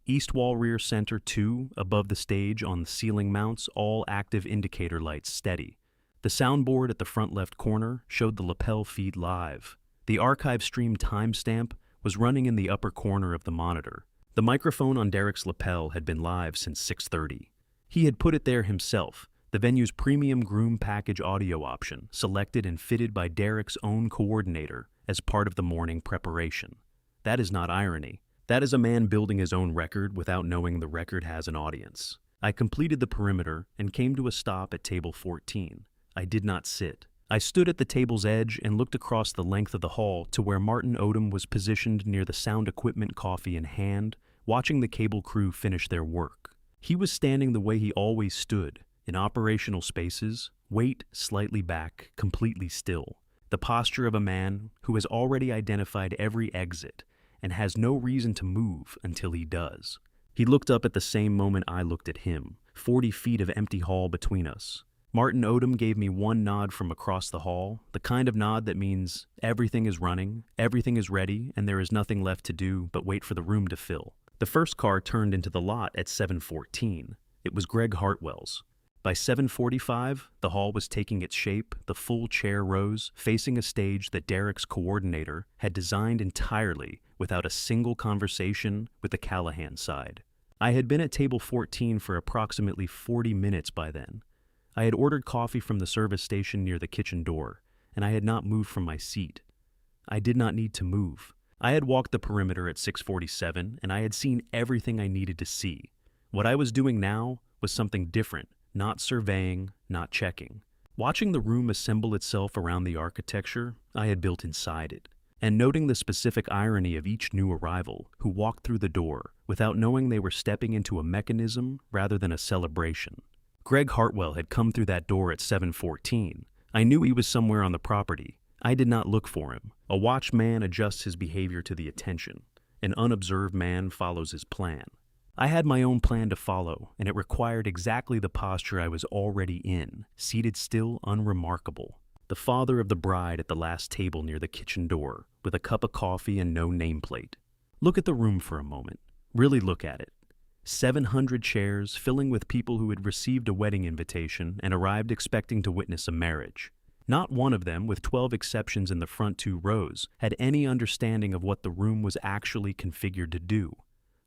East wall rear center 2, above the stage on the ceiling mounts, all active indicator lights steady. The soundboard at the front left corner showed the lapel feed live. The archive stream timestamp was running in the upper corner of the monitor. The microphone on Derek's lapel had been live since 6:30. He had put it there himself, the venue's premium Groom package audio option, selected and fitted by Derek's own coordinator as part of the morning preparation. That is not irony. That is a man building his own record without knowing the record has an audience. I completed the perimeter and came to a stop at table 14. I did not sit. I stood at the table's edge and looked across the length of the hall to where Martin Odom was positioned near the sound equipment, coffee in hand, watching the cable crew finish their work. He was standing the way he always stood, in operational spaces, weight slightly back, completely still. The posture of a man who has already identified every exit and has no reason to move until he does. He looked up at the same moment I looked at him, 40 feet of empty hall between us. Martin Odom gave me one nod from across the hall, the kind of nod that means everything is running, everything is ready, and there is nothing left to do but wait for the room to fill. The first car turned into the lot at 7:14. It was Greg Hartwell's. By 7:45, the hall was taking its shape, the full chair rows, facing a stage that Derek's coordinator had designed entirely without a single conversation with the Callahan side. I had been at table 14 for approximately 40 minutes by then. I had ordered coffee from the service station near the kitchen door, and I had not moved from my seat. I did not need to move. I had walked the perimeter at 6:47, and I had seen everything I needed to see. What I was doing now was something different, not surveying, not checking. Watching the room assemble itself around the architecture I had built inside it, and noting the specific irony of each new arrival who walked through the door without knowing they were stepping into a mechanism rather than a celebration. Greg Hartwell had come through that door at 7:14. I knew he was somewhere on the property. I did not look for him. A watched man adjusts his behavior to the attention. An unobserved man follows his plan. I had my own plan to follow, and it required exactly the posture I was already in, seated still, unremarkable. The father of the bride at the last table near the kitchen door, with a cup of coffee and no nameplate. Look at the room for a moment. Really look at it. 700 chairs filling with people who had received a wedding invitation and arrived expecting to witness a marriage. Not one of them, with 12 exceptions in the front 2 rows, had any understanding of what the room was actually configured to do.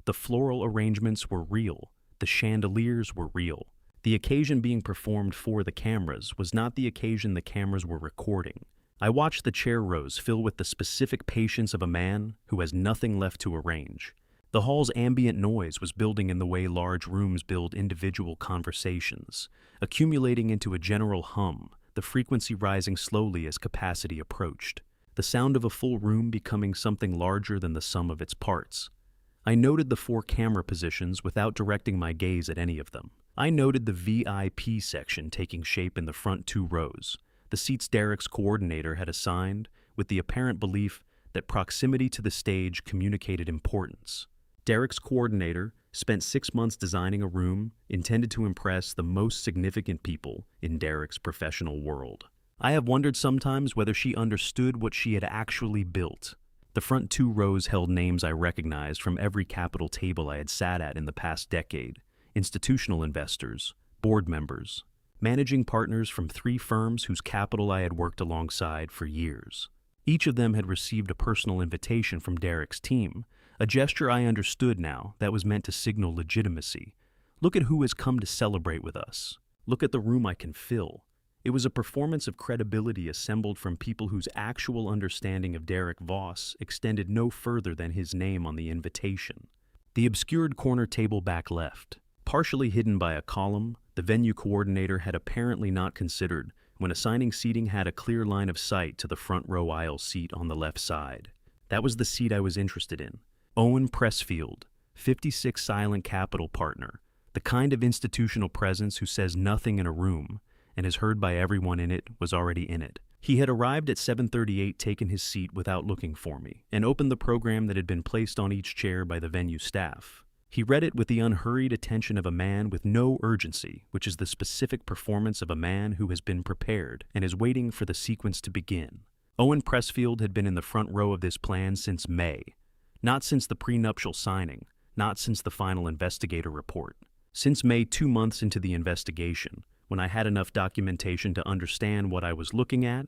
The floral arrangements were real. The chandeliers were real. The occasion being performed for the cameras was not the occasion the cameras were recording. I watched the chair rows fill with the specific patience of a man who has nothing left to arrange. The hall's ambient noise was building in the way large rooms build individual conversations, accumulating into a general hum, the frequency rising slowly as capacity approached, the sound of a full room becoming something larger than the sum of its parts. I noted the 4 camera positions without directing my gaze at any of them. I noted the VIP section taking shape in the front 2 rows, the seats Derek's coordinator had assigned, with the apparent belief that proximity to the stage communicated importance. Derek's coordinator spent 6 months designing a room intended to impress the most significant people in Derek's professional world. I have wondered sometimes whether she understood what she had actually built. The front 2 rows held names I recognized from every capital table I had sat at in the past decade: institutional investors, board members, managing partners from 3 firms whose capital I had worked alongside for years. Each of them had received a personal invitation from Derek's team, a gesture I understood now that was meant to signal legitimacy. Look at who has come to celebrate with us. Look at the room I can fill. It was a performance of credibility assembled from people whose actual understanding of Derek Voss extended no further than his name on the invitation. The obscured corner table back left, partially hidden by a column, the venue coordinator had apparently not considered when assigning seating had a clear line of sight to the front row aisle seat on the left side. That was the seat I was interested in. Owen Pressfield, 56 Silent Capital partner, the kind of institutional presence who says nothing in a room and is heard by everyone in it, was already in it. He had arrived at 7:38, taken his seat without looking for me, and opened the program that had been placed on each chair by the venue staff. He read it with the unhurried attention of a man with no urgency, which is the specific performance of a man who has been prepared and is waiting for the sequence to begin. Owen Pressfield had been in the front row of this plan since May. Not since the prenuptial signing, not since the final investigator report. Since May, 2 months into the investigation, when I had enough documentation to understand what I was looking at,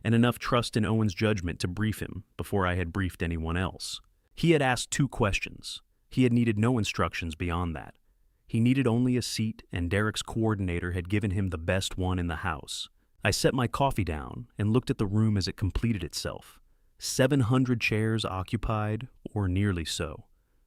and enough trust in Owen's judgment to brief him before I had briefed anyone else. He had asked 2 questions. He had needed no instructions beyond that. He needed only a seat, and Derek's coordinator had given him the best one in the house. I set my coffee down and looked at the room as it completed itself. 700 chairs occupied, or nearly so.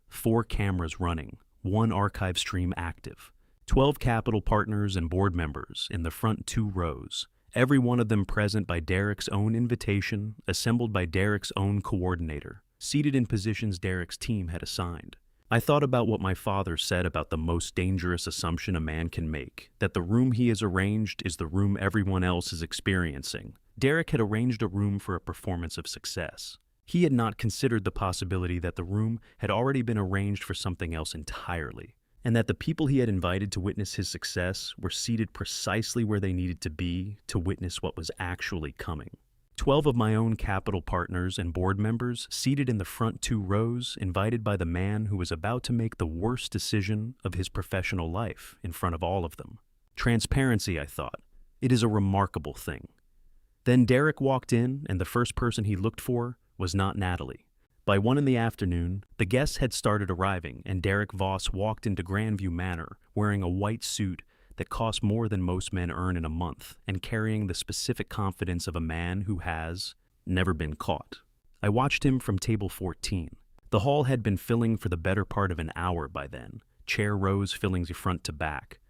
4 cameras running, 1 archive stream active. 12 capital partners and board members in the front 2 rows, every one of them present by Derek's own invitation, assembled by Derek's own coordinator, seated in positions Derek's team had assigned. I thought about what my father said about the most dangerous assumption a man can make, that the room he has arranged is the room everyone else is experiencing. Derek had arranged a room for a performance of success. He had not considered the possibility that the room had already been arranged for something else entirely, and that the people he had invited to witness his success were seated precisely where they needed to be to witness what was actually coming. 12 of my own capital partners and board members seated in the front 2 rows, invited by the man who was about to make the worst decision of his professional life in front of all of them. Transparency, I thought. It is a remarkable thing. Then Derek walked in, and the first person he looked for was not Natalie. By 1 in the afternoon, the guests had started arriving, and Derek Voss walked into Grandview Manor wearing a white suit that cost more than most men earn in a month, and carrying the specific confidence of a man who has never been caught. I watched him from table 14. The hall had been filling for the better part of an hour by then, chair rows filling front to back.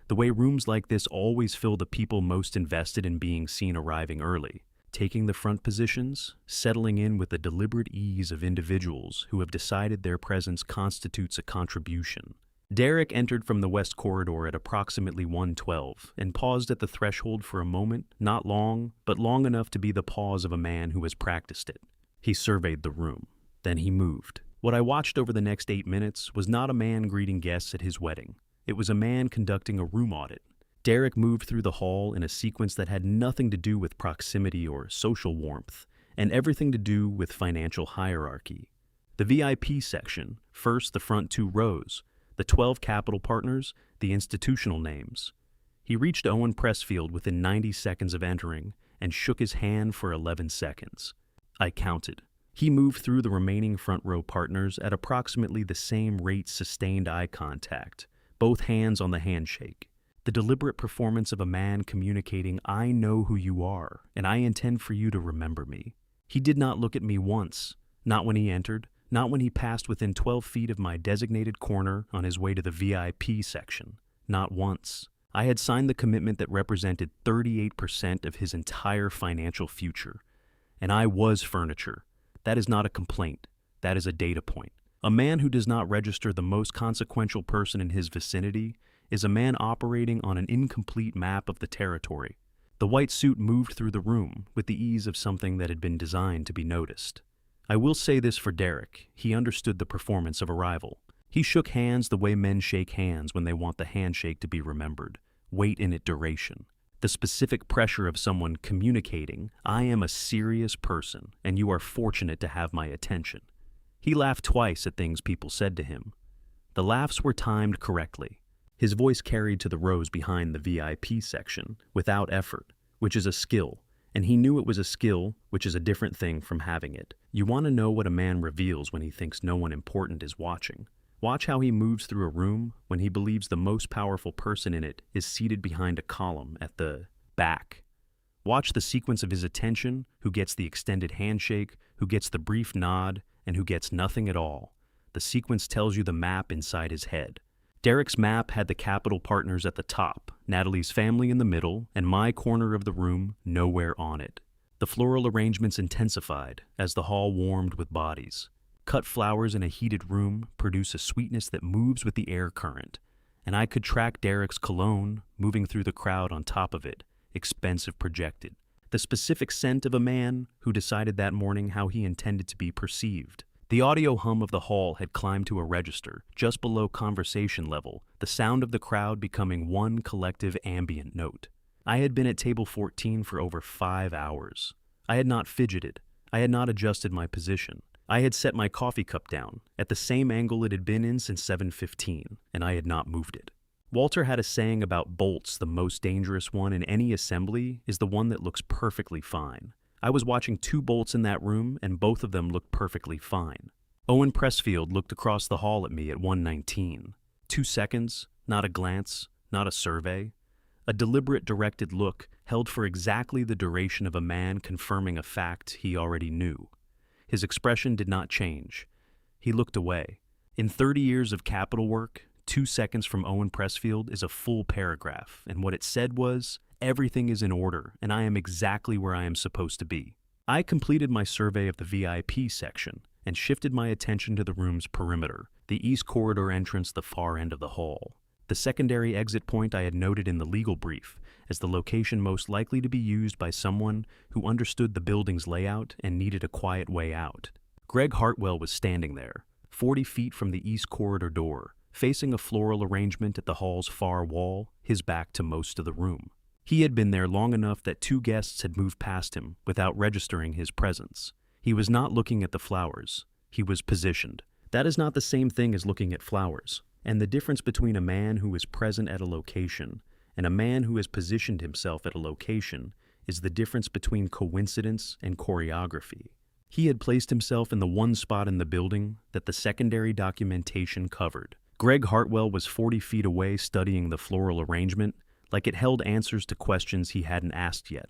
The way rooms like this always fill the people most invested in being seen arriving early, taking the front positions, settling in with the deliberate ease of individuals who have decided their presence constitutes a contribution. Derek entered from the west corridor at approximately 1:12 and paused at the threshold for a moment, not long, but long enough to be the pause of a man who has practiced it. He surveyed the room. Then he moved. What I watched over the next 8 minutes was not a man greeting guests at his wedding. It was a man conducting a room audit. Derek moved through the hall in a sequence that had nothing to do with proximity or social warmth, and everything to do with financial hierarchy. The VIP section, first the front 2 rows, the 12 capital partners, the institutional names. He reached Owen Pressfield within 90 seconds of entering and shook his hand for 11 seconds. I counted. He moved through the remaining front row partners at approximately the same rate sustained eye contact, both hands on the handshake. The deliberate performance of a man communicating, "I know who you are, and I intend for you to remember me." He did not look at me once, not when he entered, not when he passed within 12 feet of my designated corner on his way to the VIP section. Not once. I had signed the commitment that represented 38% of his entire financial future. And I was furniture. That is not a complaint. That is a data point. A man who does not register the most consequential person in his vicinity is a man operating on an incomplete map of the territory. The white suit moved through the room with the ease of something that had been designed to be noticed. I will say this for Derek, he understood the performance of arrival. He shook hands the way men shake hands when they want the handshake to be remembered. Weight in it, duration. The specific pressure of someone communicating, "I am a serious person, and you are fortunate to have my attention." He laughed twice at things people said to him. The laughs were timed correctly. His voice carried to the rows behind the VIP section, without effort, which is a skill. And he knew it was a skill, which is a different thing from having it. You want to know what a man reveals when he thinks no one important is watching. Watch how he moves through a room when he believes the most powerful person in it is seated behind a column at the back. Watch the sequence of his attention, who gets the extended handshake, who gets the brief nod, and who gets nothing at all. The sequence tells you the map inside his head. Derek's map had the capital partners at the top, Natalie's family in the middle, and my corner of the room nowhere on it. The floral arrangements intensified as the hall warmed with bodies. Cut flowers in a heated room produce a sweetness that moves with the air current, and I could track Derek's cologne moving through the crowd on top of it, expensive projected. The specific scent of a man who decided that morning how he intended to be perceived. The audio hum of the hall had climbed to a register, just below conversation level, the sound of the crowd becoming one collective ambient note. I had been at table 14 for over 5 hours. I had not fidgeted. I had not adjusted my position. I had set my coffee cup down, at the same angle it had been in since 7:15, and I had not moved it. Walter had a saying about bolts: the most dangerous one in any assembly is the one that looks perfectly fine. I was watching 2 bolts in that room, and both of them looked perfectly fine. Owen Pressfield looked across the hall at me at 1:19. 2 seconds, not a glance, not a survey. A deliberate, directed look held for exactly the duration of a man confirming a fact he already knew. His expression did not change. He looked away. In 30 years of capital work, 2 seconds from Owen Pressfield is a full paragraph, and what it said was, "Everything is in order, and I am exactly where I am supposed to be." I completed my survey of the VIP section and shifted my attention to the room's perimeter, the east corridor entrance, the far end of the hall. The secondary exit point I had noted in the legal brief as the location most likely to be used by someone who understood the building's layout and needed a quiet way out. Greg Hartwell was standing there, 40 feet from the east corridor door, facing a floral arrangement at the hall's far wall, his back to most of the room. He had been there long enough that 2 guests had moved past him without registering his presence. He was not looking at the flowers. He was positioned. That is not the same thing as looking at flowers. And the difference between a man who is present at a location and a man who has positioned himself at a location is the difference between coincidence and choreography. He had placed himself in the one spot in the building that the secondary documentation covered. Greg Hartwell was 40 feet away studying the floral arrangement like it held answers to questions he hadn't asked yet.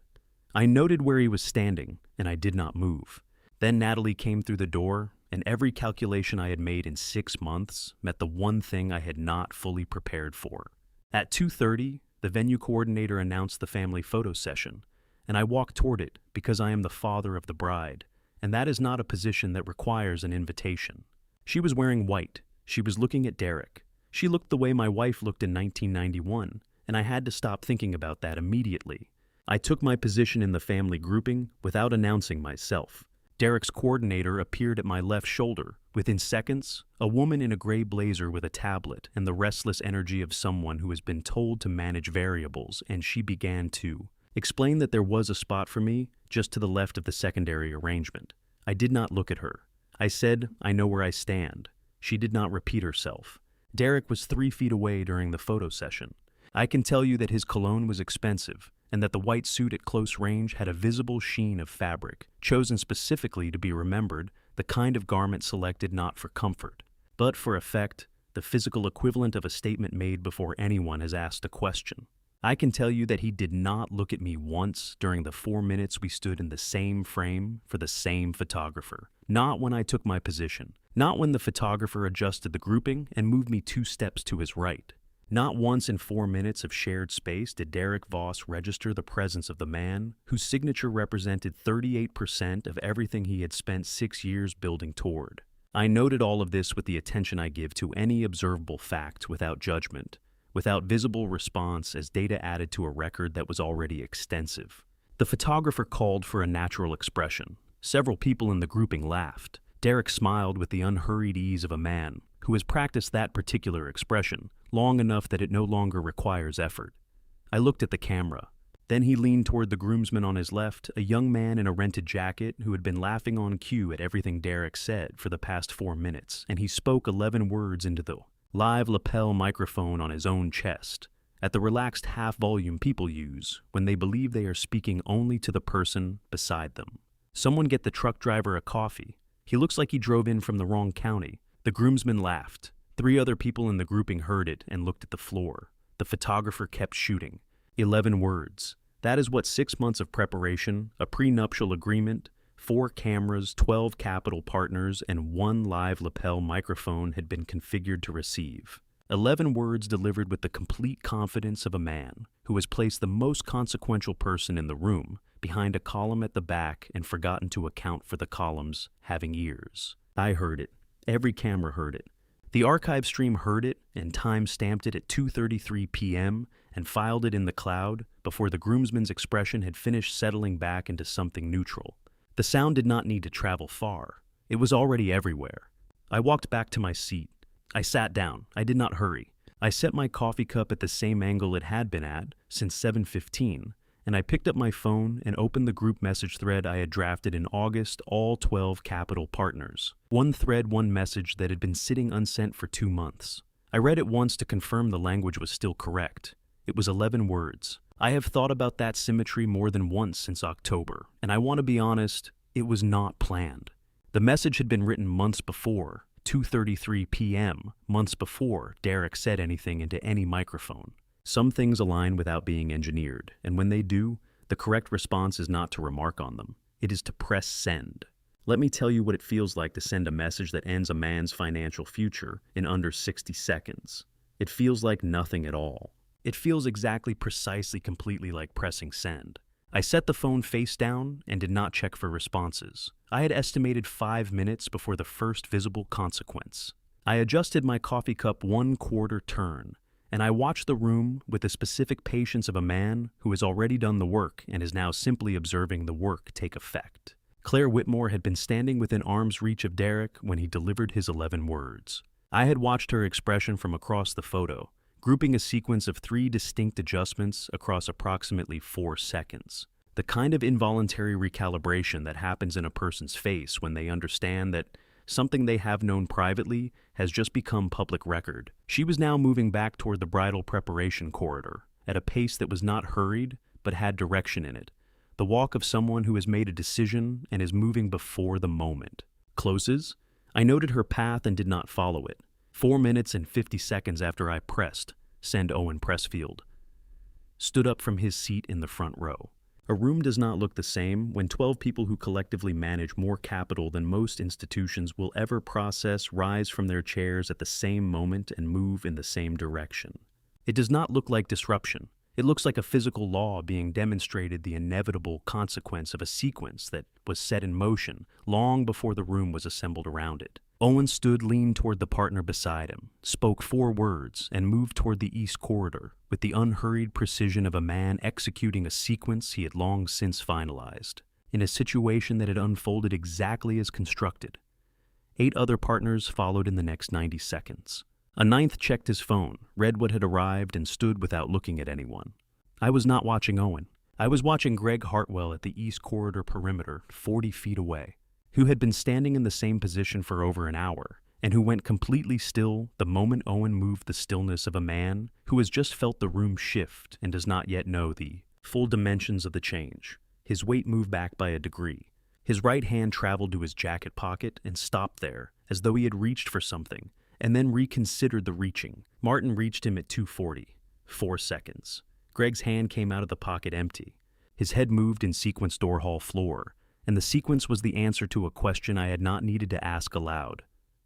I noted where he was standing, and I did not move. Then Natalie came through the door, and every calculation I had made in 6 months met the one thing I had not fully prepared for. At 2:30, the venue coordinator announced the family photo session, and I walked toward it because I am the father of the bride, and that is not a position that requires an invitation. She was wearing white. She was looking at Derek. She looked the way my wife looked in 1991, and I had to stop thinking about that immediately. I took my position in the family grouping without announcing myself. Derek's coordinator appeared at my left shoulder. Within seconds, a woman in a gray blazer with a tablet and the restless energy of someone who has been told to manage variables, and she began to explain that there was a spot for me just to the left of the secondary arrangement. I did not look at her. I said, "I know where I stand." She did not repeat herself. Derek was 3 feet away during the photo session. I can tell you that his cologne was expensive, and that the white suit at close range had a visible sheen of fabric, chosen specifically to be remembered, the kind of garment selected not for comfort, but for effect, the physical equivalent of a statement made before anyone has asked a question. I can tell you that he did not look at me once during the 4 minutes we stood in the same frame for the same photographer. Not when I took my position. Not when the photographer adjusted the grouping and moved me 2 steps to his right. Not once in 4 minutes of shared space did Derek Voss register the presence of the man whose signature represented 38% of everything he had spent 6 years building toward. I noted all of this with the attention I give to any observable fact without judgment, without visible response as data added to a record that was already extensive. The photographer called for a natural expression. Several people in the grouping laughed. Derek smiled with the unhurried ease of a man who has practiced that particular expression long enough that it no longer requires effort. I looked at the camera. Then he leaned toward the groomsman on his left, a young man in a rented jacket who had been laughing on cue at everything Derek said for the past 4 minutes, and he spoke 11 words into the live lapel microphone on his own chest, at the relaxed half-volume people use when they believe they are speaking only to the person beside them. "Someone get the truck driver a coffee. He looks like he drove in from the wrong county." The groomsman laughed. 3 other people in the grouping heard it and looked at the floor. The photographer kept shooting. 11 words. That is what 6 months of preparation, a prenuptial agreement, 4 cameras, 12 capital partners, and 1 live lapel microphone had been configured to receive. 11 words delivered with the complete confidence of a man who has placed the most consequential person in the room behind a column at the back and forgotten to account for the columns having ears. I heard it. Every camera heard it. The archive stream heard it and time-stamped it at 2:33 p.m. and filed it in the cloud before the groomsman's expression had finished settling back into something neutral. The sound did not need to travel far. It was already everywhere. I walked back to my seat. I sat down. I did not hurry. I set my coffee cup at the same angle it had been at since 7:15, and I picked up my phone and opened the group message thread I had drafted in August, all 12 capital partners. One thread, one message that had been sitting unsent for 2 months. I read it once to confirm the language was still correct. It was 11 words. I have thought about that symmetry more than once since October, and I want to be honest, it was not planned. The message had been written months before, 2:33 p.m., months before Derek said anything into any microphone. Some things align without being engineered, and when they do, the correct response is not to remark on them. It is to press send. Let me tell you what it feels like to send a message that ends a man's financial future in under 60 seconds. It feels like nothing at all. It feels exactly, precisely, completely like pressing send. I set the phone face down and did not check for responses. I had estimated 5 minutes before the first visible consequence. I adjusted my coffee cup 1/4 turn, and I watched the room with the specific patience of a man who has already done the work and is now simply observing the work take effect. Claire Whitmore had been standing within arm's reach of Derek when he delivered his 11 words. I had watched her expression from across the photo, grouping a sequence of 3 distinct adjustments across approximately 4 seconds. The kind of involuntary recalibration that happens in a person's face when they understand that something they have known privately has just become public record. She was now moving back toward the bridal preparation corridor, at a pace that was not hurried, but had direction in it. The walk of someone who has made a decision and is moving before the moment. Closes? I noted her path and did not follow it. 4 minutes and 50 seconds after I pressed, send Owen Pressfield stood up from his seat in the front row. A room does not look the same when 12 people who collectively manage more capital than most institutions will ever process rise from their chairs at the same moment and move in the same direction. It does not look like disruption. It looks like a physical law being demonstrated, the inevitable consequence of a sequence that was set in motion long before the room was assembled around it. Owen stood leaned toward the partner beside him, spoke 4 words, and moved toward the east corridor with the unhurried precision of a man executing a sequence he had long since finalized, in a situation that had unfolded exactly as constructed. 8 other partners followed in the next 90 seconds. A 9th checked his phone, read what had arrived, and stood without looking at anyone. I was not watching Owen. I was watching Greg Hartwell at the east corridor perimeter, 40 feet away, who had been standing in the same position for over an hour, and who went completely still the moment Owen moved, the stillness of a man who has just felt the room shift and does not yet know the full dimensions of the change. His weight moved back by a degree. His right hand traveled to his jacket pocket and stopped there, as though he had reached for something, and then reconsidered the reaching. Martin reached him at 2:40, 4 seconds. Greg's hand came out of the pocket empty. His head moved in sequence door hall floor, and the sequence was the answer to a question I had not needed to ask aloud.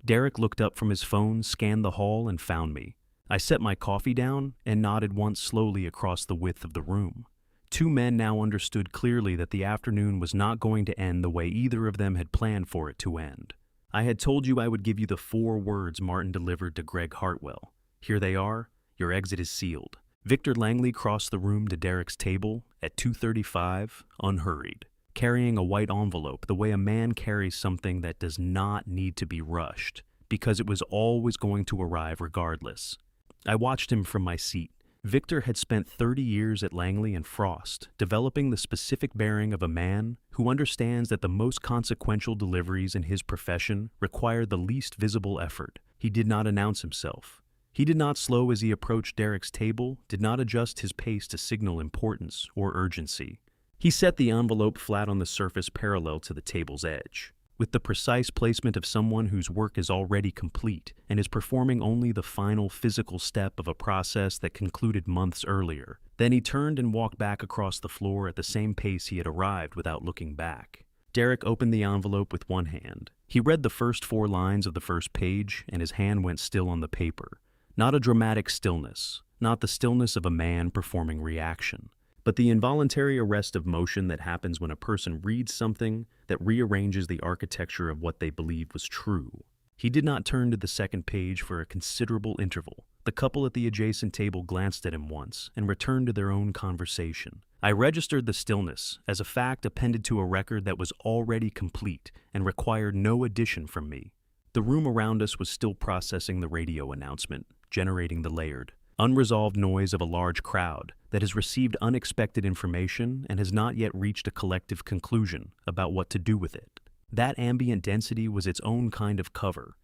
Derek looked up from his phone, scanned the hall, and found me. I set my coffee down and nodded once slowly across the width of the room. 2 men now understood clearly that the afternoon was not going to end the way either of them had planned for it to end. I had told you I would give you the 4 words Martin delivered to Greg Hartwell. Here they are. Your exit is sealed. Victor Langley crossed the room to Derek's table at 2:35, unhurried, carrying a white envelope the way a man carries something that does not need to be rushed, because it was always going to arrive regardless. I watched him from my seat. Victor had spent 30 years at Langley and Frost, developing the specific bearing of a man who understands that the most consequential deliveries in his profession require the least visible effort. He did not announce himself. He did not slow as he approached Derek's table, did not adjust his pace to signal importance or urgency. He set the envelope flat on the surface parallel to the table's edge, with the precise placement of someone whose work is already complete and is performing only the final physical step of a process that concluded months earlier. Then he turned and walked back across the floor at the same pace he had arrived without looking back. Derek opened the envelope with one hand. He read the first 4 lines of the first page, and his hand went still on the paper. Not a dramatic stillness, not the stillness of a man performing reaction, but the involuntary arrest of motion that happens when a person reads something that rearranges the architecture of what they believed was true. He did not turn to the second page for a considerable interval. The couple at the adjacent table glanced at him once and returned to their own conversation. I registered the stillness as a fact appended to a record that was already complete and required no addition from me. The room around us was still processing the radio announcement, generating the layered, unresolved noise of a large crowd that has received unexpected information and has not yet reached a collective conclusion about what to do with it. That ambient density was its own kind of cover,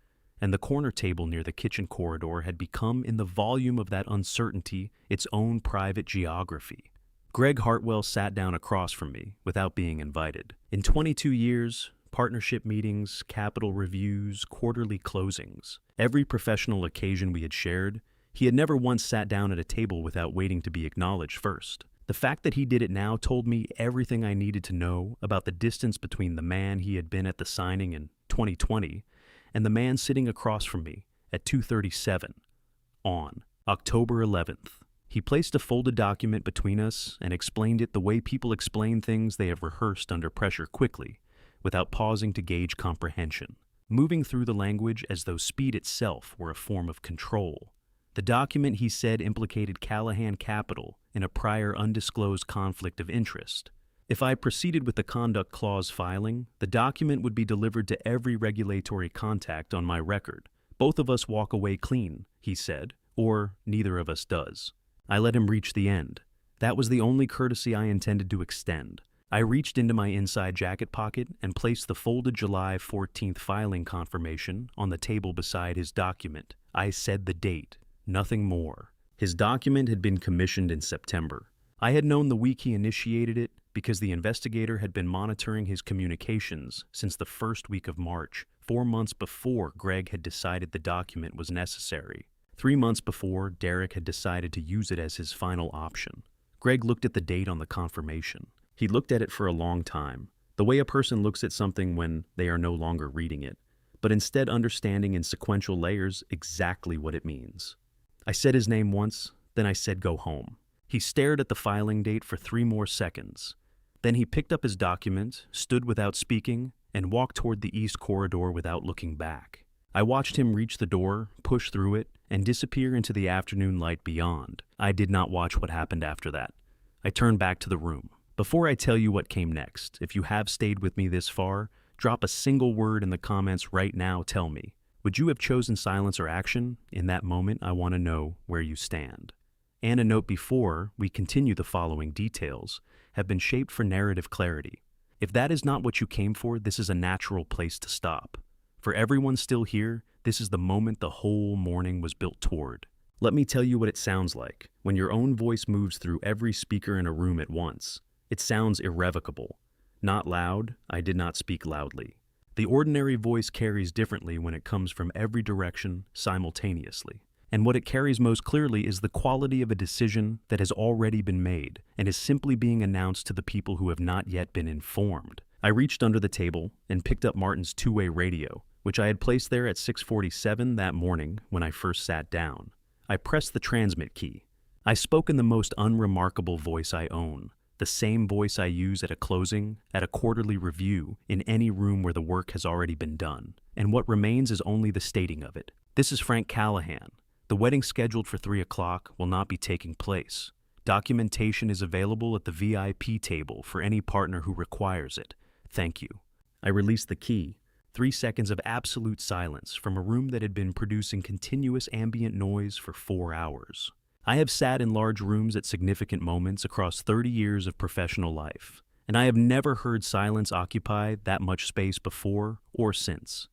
and the corner table near the kitchen corridor had become, in the volume of that uncertainty, its own private geography. Greg Hartwell sat down across from me without being invited. In 22 years, partnership meetings, capital reviews, quarterly closings, every professional occasion we had shared, he had never once sat down at a table without waiting to be acknowledged first. The fact that he did it now told me everything I needed to know about the distance between the man he had been at the signing in 2020 and the man sitting across from me at 2:37 on October 11th. He placed a folded document between us and explained it the way people explain things they have rehearsed under pressure quickly, without pausing to gauge comprehension, moving through the language as though speed itself were a form of control. The document, he said, implicated Callahan Capital in a prior undisclosed conflict of interest. If I proceeded with the conduct clause filing, the document would be delivered to every regulatory contact on my record, Both of us walk away clean, he said, or neither of us does. I let him reach the end. That was the only courtesy I intended to extend. I reached into my inside jacket pocket and placed the folded July 14th filing confirmation on the table beside his document. I said the date, nothing more. His document had been commissioned in September. I had known the week he initiated it because the investigator had been monitoring his communications since the first week of March, 4 months before Greg had decided the document was necessary. 3 months before, Derek had decided to use it as his final option. Greg looked at the date on the confirmation. He looked at it for a long time, the way a person looks at something when they are no longer reading it, but instead understanding in sequential layers exactly what it means. I said his name once, then I said go home. He stared at the filing date for 3 more seconds. Then he picked up his document, stood without speaking, and walked toward the east corridor without looking back. I watched him reach the door, push through it, and disappear into the afternoon light beyond. I did not watch what happened after that. I turned back to the room. Before I tell you what came next, if you have stayed with me this far, drop a single word in the comments right now. Tell me, would you have chosen silence or action? In that moment, I want to know where you stand. And a note before we continue: the following details have been shaped for narrative clarity. If that is not what you came for, this is a natural place to stop. For everyone still here, this is the moment the whole morning was built toward. Let me tell you what it sounds like when your own voice moves through every speaker in a room at once. It sounds irrevocable. Not loud, I did not speak loudly. The ordinary voice carries differently when it comes from every direction simultaneously. And what it carries most clearly is the quality of a decision that has already been made and is simply being announced to the people who have not yet been informed. I reached under the table and picked up Martin's two-way radio, which I had placed there at 6:47 that morning when I first sat down. I pressed the transmit key. I spoke in the most unremarkable voice I own, the same voice I use at a closing, at a quarterly review, in any room where the work has already been done. And what remains is only the stating of it. This is Frank Callahan. The wedding scheduled for 3 o'clock will not be taking place. Documentation is available at the VIP table for any partner who requires it. Thank you. I released the key. 3 seconds of absolute silence from a room that had been producing continuous ambient noise for 4 hours. I have sat in large rooms at significant moments across 30 years of professional life, and I have never heard silence occupy that much space before or since.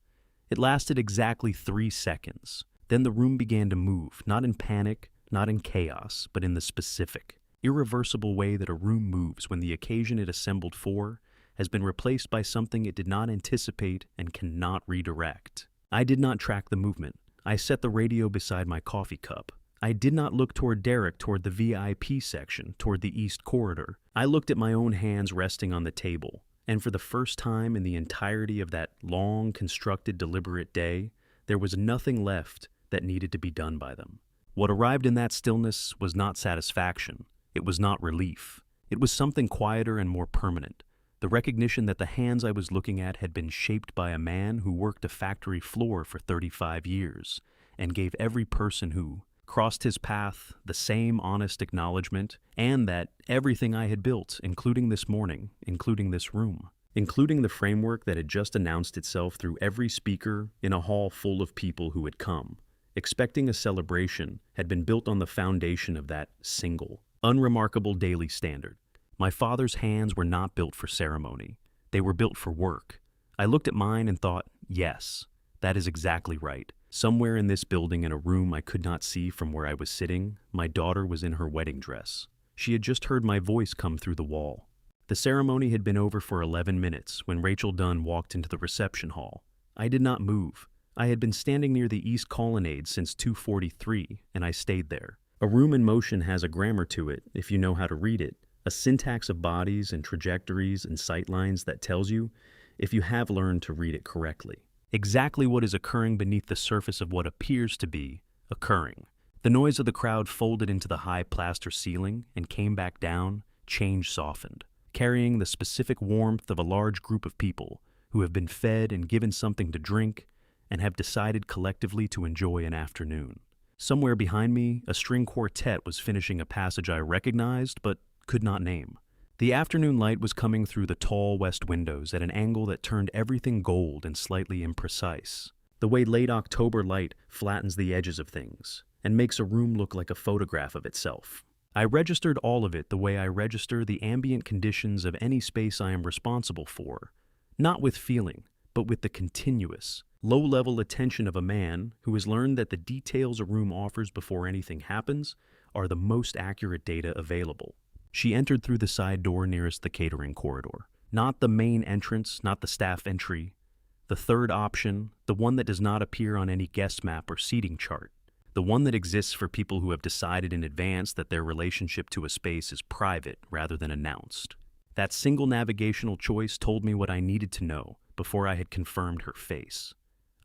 It lasted exactly 3 seconds. Then the room began to move, not in panic, not in chaos, but in the specific, irreversible way that a room moves when the occasion it assembled for has been replaced by something it did not anticipate and cannot redirect. I did not track the movement. I set the radio beside my coffee cup. I did not look toward Derek, toward the VIP section, toward the east corridor. I looked at my own hands resting on the table, and for the first time in the entirety of that long, constructed, deliberate day, there was nothing left that needed to be done by them. What arrived in that stillness was not satisfaction. It was not relief. It was something quieter and more permanent. The recognition that the hands I was looking at had been shaped by a man who worked a factory floor for 35 years and gave every person who crossed his path the same honest acknowledgement, and that everything I had built, including this morning, including this room, including the framework that had just announced itself through every speaker in a hall full of people who had come, expecting a celebration, had been built on the foundation of that single, unremarkable daily standard. My father's hands were not built for ceremony. They were built for work. I looked at mine and thought, yes, that is exactly right. Somewhere in this building, in a room I could not see from where I was sitting, my daughter was in her wedding dress. She had just heard my voice come through the wall. The ceremony had been over for 11 minutes when Rachel Dunn walked into the reception hall. I did not move. I had been standing near the east colonnade since 2:43, and I stayed there. A room in motion has a grammar to it, if you know how to read it, a syntax of bodies and trajectories and sightlines that tells you if you have learned to read it correctly. Exactly what is occurring beneath the surface of what appears to be occurring. The noise of the crowd folded into the high plaster ceiling and came back down, change softened, carrying the specific warmth of a large group of people who have been fed and given something to drink and have decided collectively to enjoy an afternoon. Somewhere behind me, a string quartet was finishing a passage I recognized but could not name. The afternoon light was coming through the tall west windows at an angle that turned everything gold and slightly imprecise. the way late October light flattens the edges of things and makes a room look like a photograph of itself. I registered all of it the way I register the ambient conditions of any space I am responsible for, not with feeling, but with the continuous, low-level attention of a man who has learned that the details a room offers before anything happens are the most accurate data available. She entered through the side door nearest the catering corridor. Not the main entrance, not the staff entry. The third option, the one that does not appear on any guest map or seating chart. The one that exists for people who have decided in advance that their relationship to a space is private rather than announced. That single navigational choice told me what I needed to know before I had confirmed her face.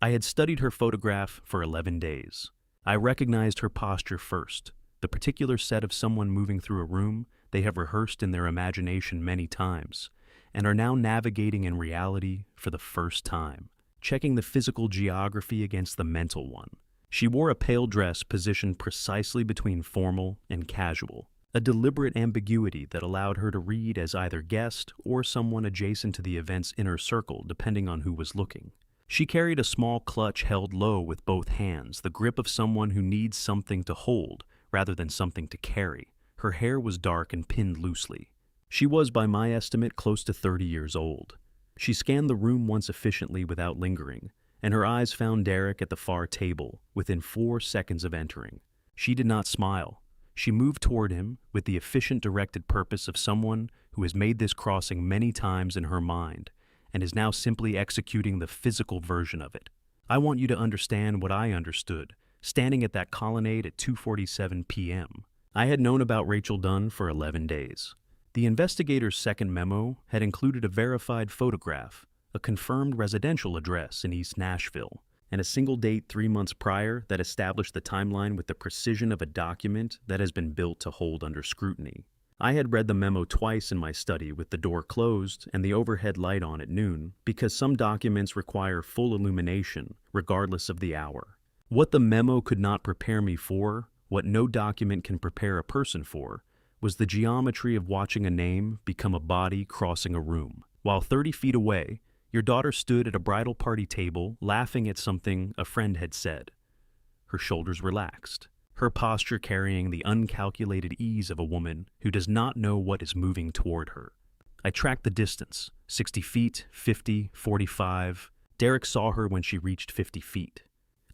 I had studied her photograph for 11 days. I recognized her posture first, the particular set of someone moving through a room they have rehearsed in their imagination many times, and are now navigating in reality for the first time, checking the physical geography against the mental one. She wore a pale dress positioned precisely between formal and casual, a deliberate ambiguity that allowed her to read as either guest or someone adjacent to the event's inner circle, depending on who was looking. She carried a small clutch held low with both hands, the grip of someone who needs something to hold rather than something to carry. Her hair was dark and pinned loosely. She was, by my estimate, close to 30 years old. She scanned the room once efficiently without lingering, and her eyes found Derek at the far table within 4 seconds of entering. She did not smile. She moved toward him with the efficient directed purpose of someone who has made this crossing many times in her mind and is now simply executing the physical version of it. I want you to understand what I understood, standing at that colonnade at 2:47 p.m. I had known about Rachel Dunn for 11 days. The investigator's second memo had included a verified photograph, a confirmed residential address in East Nashville, and a single date 3 months prior that established the timeline with the precision of a document that has been built to hold under scrutiny. I had read the memo twice in my study with the door closed and the overhead light on at noon because some documents require full illumination regardless of the hour. What the memo could not prepare me for, what no document can prepare a person for, was the geometry of watching a name become a body crossing a room. While 30 feet away, your daughter stood at a bridal party table laughing at something a friend had said. Her shoulders relaxed, her posture carrying the uncalculated ease of a woman who does not know what is moving toward her. I tracked the distance, 60 feet, 50, 45. Derek saw her when she reached 50 feet.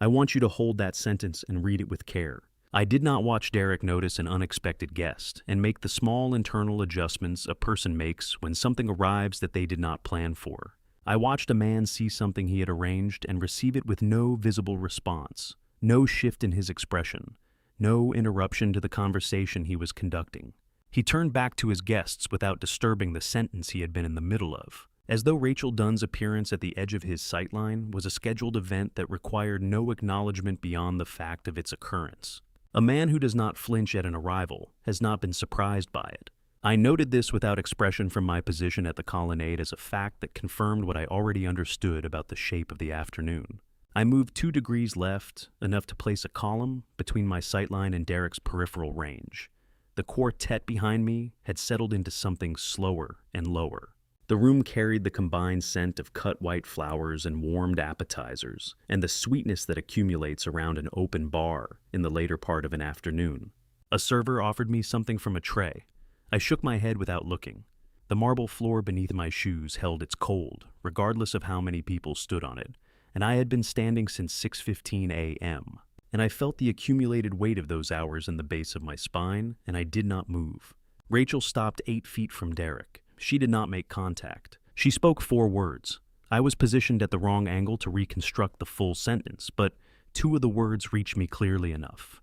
I want you to hold that sentence and read it with care. I did not watch Derek notice an unexpected guest and make the small internal adjustments a person makes when something arrives that they did not plan for. I watched a man see something he had arranged and receive it with no visible response, no shift in his expression, no interruption to the conversation he was conducting. He turned back to his guests without disturbing the sentence he had been in the middle of, as though Rachel Dunn's appearance at the edge of his sightline was a scheduled event that required no acknowledgement beyond the fact of its occurrence. A man who does not flinch at an arrival has not been surprised by it. I noted this without expression from my position at the colonnade as a fact that confirmed what I already understood about the shape of the afternoon. I moved 2 degrees left, enough to place a column between my sightline and Derek's peripheral range. The quartet behind me had settled into something slower and lower. The room carried the combined scent of cut white flowers and warmed appetizers, and the sweetness that accumulates around an open bar in the later part of an afternoon. A server offered me something from a tray. I shook my head without looking. The marble floor beneath my shoes held its cold, regardless of how many people stood on it, and I had been standing since 6:15 a.m., and I felt the accumulated weight of those hours in the base of my spine, and I did not move. Rachel stopped 8 feet from Derek. She did not make contact. She spoke 4 words. I was positioned at the wrong angle to reconstruct the full sentence, but 2 of the words reached me clearly enough.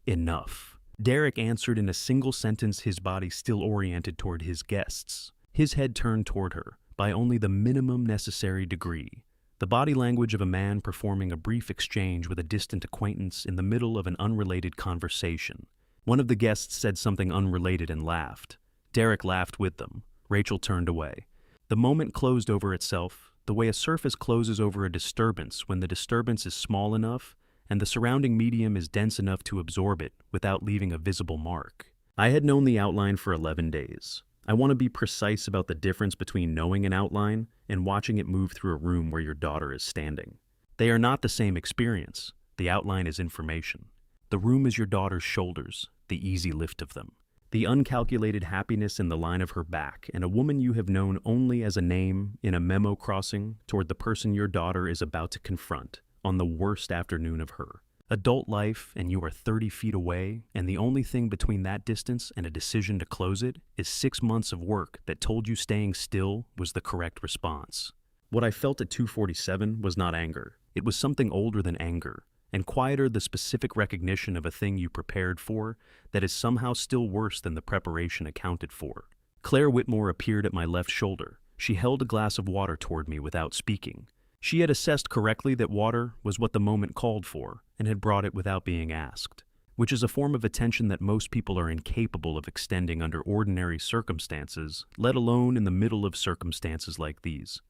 Enough. Derek answered in a single sentence, his body still oriented toward his guests. His head turned toward her, by only the minimum necessary degree. The body language of a man performing a brief exchange with a distant acquaintance in the middle of an unrelated conversation. One of the guests said something unrelated and laughed. Derek laughed with them. Rachel turned away. The moment closed over itself, the way a surface closes over a disturbance when the disturbance is small enough and the surrounding medium is dense enough to absorb it without leaving a visible mark. I had known the outline for 11 days. I want to be precise about the difference between knowing an outline and watching it move through a room where your daughter is standing. They are not the same experience. The outline is information. The room is your daughter's shoulders, the easy lift of them. The uncalculated happiness in the line of her back, and a woman you have known only as a name in a memo crossing toward the person your daughter is about to confront on the worst afternoon of her. Adult life, and you are 30 feet away, and the only thing between that distance and a decision to close it is 6 months of work that told you staying still was the correct response. What I felt at 2:47 was not anger. It was something older than anger, and quieter, the specific recognition of a thing you prepared for that is somehow still worse than the preparation accounted for. Claire Whitmore appeared at my left shoulder. She held a glass of water toward me without speaking. She had assessed correctly that water was what the moment called for, and had brought it without being asked, which is a form of attention that most people are incapable of extending under ordinary circumstances, let alone in the middle of circumstances like these.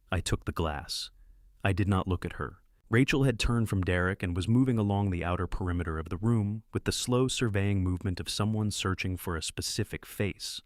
I took the glass. I did not look at her. Rachel had turned from Derek and was moving along the outer perimeter of the room with the slow surveying movement of someone searching for a specific face.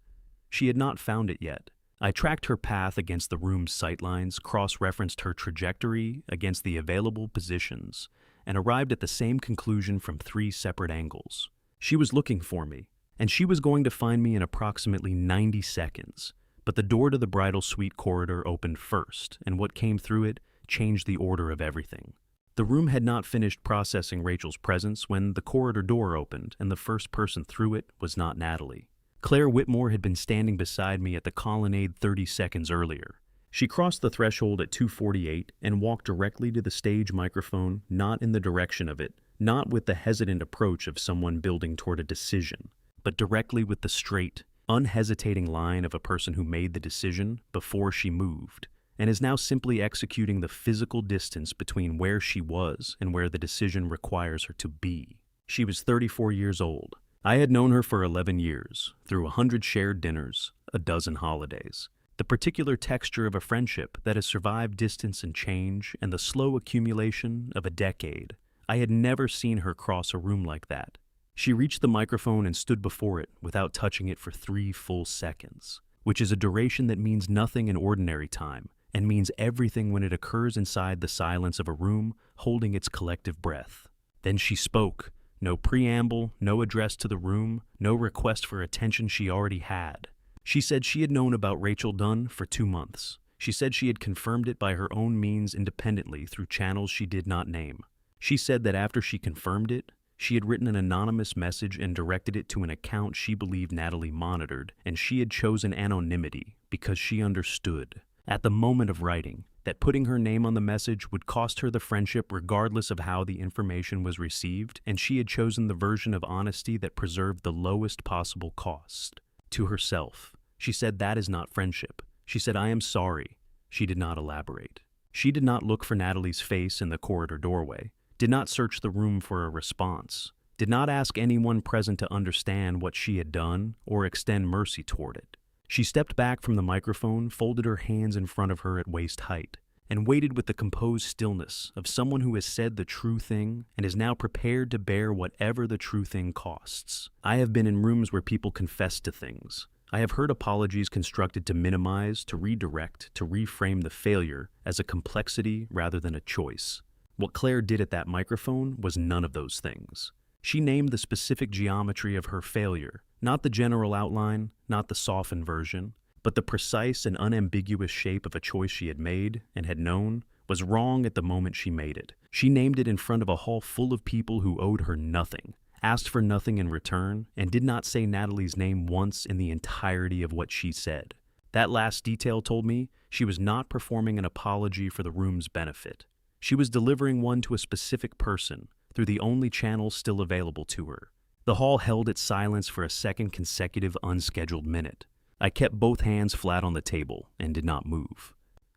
She had not found it yet. I tracked her path against the room's sightlines, cross-referenced her trajectory against the available positions, and arrived at the same conclusion from 3 separate angles. She was looking for me, and she was going to find me in approximately 90 seconds. But the door to the bridal suite corridor opened first, and what came through it changed the order of everything. The room had not finished processing Rachel's presence when the corridor door opened, and the first person through it was not Natalie. Claire Whitmore had been standing beside me at the colonnade 30 seconds earlier. She crossed the threshold at 2:48 and walked directly to the stage microphone, not in the direction of it, not with the hesitant approach of someone building toward a decision, but directly with the straight, unhesitating line of a person who made the decision before she moved, and is now simply executing the physical distance between where she was and where the decision requires her to be. She was 34 years old. I had known her for 11 years, through 100 shared dinners, a dozen holidays. The particular texture of a friendship that has survived distance and change and the slow accumulation of a decade. I had never seen her cross a room like that. She reached the microphone and stood before it without touching it for 3 full seconds, which is a duration that means nothing in ordinary time and means everything when it occurs inside the silence of a room holding its collective breath. Then she spoke. No preamble, no address to the room, no request for attention she already had. She said she had known about Rachel Dunn for 2 months. She said she had confirmed it by her own means independently through channels she did not name. She said that after she confirmed it, she had written an anonymous message and directed it to an account she believed Natalie monitored, and she had chosen anonymity because she understood, at the moment of writing, that putting her name on the message would cost her the friendship regardless of how the information was received, and she had chosen the version of honesty that preserved the lowest possible cost. To herself, she said that is not friendship. She said, I am sorry. She did not elaborate. She did not look for Natalie's face in the corridor doorway, did not search the room for a response, did not ask anyone present to understand what she had done or extend mercy toward it. She stepped back from the microphone, folded her hands in front of her at waist height, and waited with the composed stillness of someone who has said the true thing and is now prepared to bear whatever the true thing costs. I have been in rooms where people confess to things. I have heard apologies constructed to minimize, to redirect, to reframe the failure as a complexity rather than a choice. What Claire did at that microphone was none of those things. She named the specific geometry of her failure, not the general outline, not the softened version, but the precise and unambiguous shape of a choice she had made and had known was wrong at the moment she made it. She named it in front of a hall full of people who owed her nothing, asked for nothing in return, and did not say Natalie's name once in the entirety of what she said. That last detail told me she was not performing an apology for the room's benefit. She was delivering one to a specific person through the only channel still available to her. The hall held its silence for a second consecutive unscheduled minute. I kept both hands flat on the table and did not move.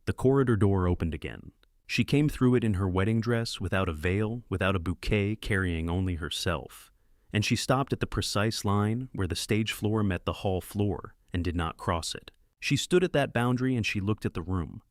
The corridor door opened again. She came through it in her wedding dress, without a veil, without a bouquet, carrying only herself. And she stopped at the precise line where the stage floor met the hall floor and did not cross it. She stood at that boundary and she looked at the room.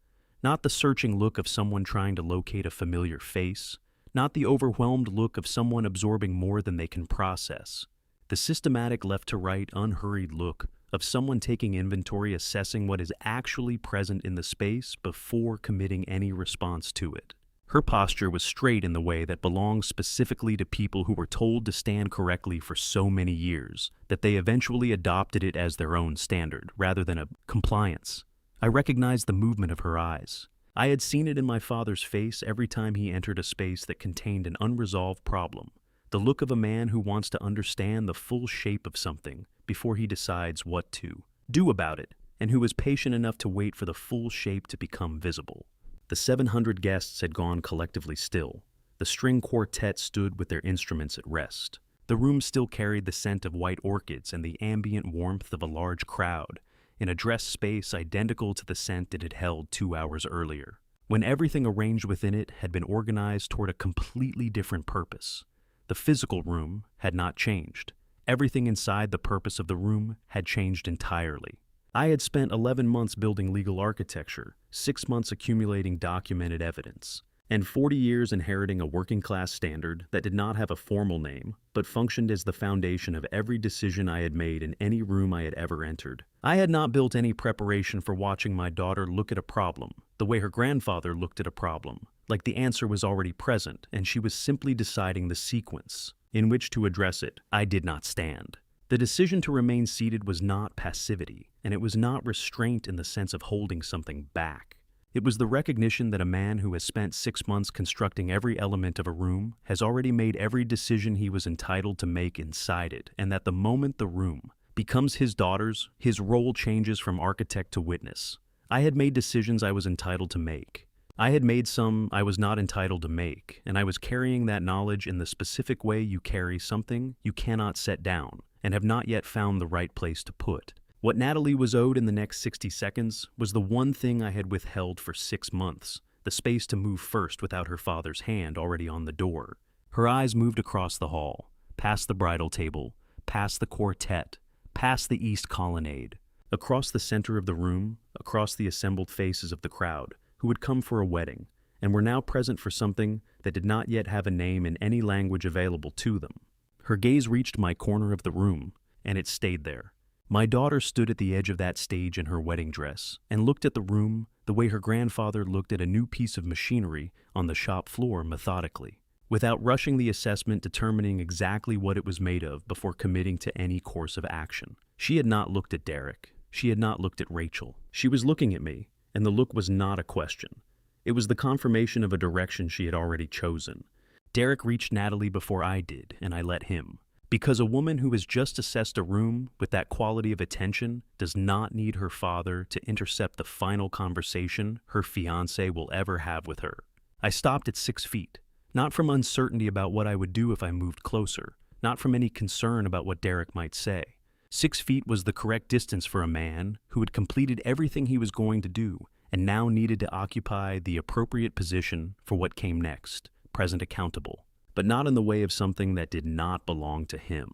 Not the searching look of someone trying to locate a familiar face, not the overwhelmed look of someone absorbing more than they can process. The systematic left-to-right, unhurried look of someone taking inventory, assessing what is actually present in the space before committing any response to it. Her posture was straight in the way that belongs specifically to people who were told to stand correctly for so many years that they eventually adopted it as their own standard rather than a compliance. I recognized the movement of her eyes. I had seen it in my father's face every time he entered a space that contained an unresolved problem. The look of a man who wants to understand the full shape of something before he decides what to do about it, and who is patient enough to wait for the full shape to become visible. The 700 guests had gone collectively still. The string quartet stood with their instruments at rest. The room still carried the scent of white orchids and the ambient warmth of a large crowd, in a dress space identical to the scent it had held 2 hours earlier, when everything arranged within it had been organized toward a completely different purpose. The physical room had not changed. Everything inside the purpose of the room had changed entirely. I had spent 11 months building legal architecture, 6 months accumulating documented evidence, and 40 years inheriting a working-class standard that did not have a formal name, but functioned as the foundation of every decision I had made in any room I had ever entered. I had not built any preparation for watching my daughter look at a problem, the way her grandfather looked at a problem, like the answer was already present and she was simply deciding the sequence in which to address it. I did not stand. The decision to remain seated was not passivity, and it was not restraint in the sense of holding something back. It was the recognition that a man who has spent 6 months constructing every element of a room has already made every decision he was entitled to make inside it, and that the moment the room becomes his daughter's, his role changes from architect to witness. I had made decisions I was entitled to make. I had made some I was not entitled to make, and I was carrying that knowledge in the specific way you carry something you cannot set down and have not yet found the right place to put. What Natalie was owed in the next 60 seconds was the one thing I had withheld for 6 months, the space to move first without her father's hand already on the door. Her eyes moved across the hall, past the bridal table, past the quartet, past the east colonnade, across the center of the room, across the assembled faces of the crowd, who had come for a wedding, and were now present for something that did not yet have a name in any language available to them. Her gaze reached my corner of the room, and it stayed there. My daughter stood at the edge of that stage in her wedding dress and looked at the room the way her grandfather looked at a new piece of machinery on the shop floor methodically, without rushing the assessment, determining exactly what it was made of before committing to any course of action. She had not looked at Derek. She had not looked at Rachel. She was looking at me, and the look was not a question. It was the confirmation of a direction she had already chosen. Derek reached Natalie before I did, and I let him. Because a woman who has just assessed a room with that quality of attention does not need her father to intercept the final conversation her fiancé will ever have with her. I stopped at 6 feet, not from uncertainty about what I would do if I moved closer, not from any concern about what Derek might say. 6 feet was the correct distance for a man who had completed everything he was going to do and now needed to occupy the appropriate position for what came next, present accountable, but not in the way of something that did not belong to him.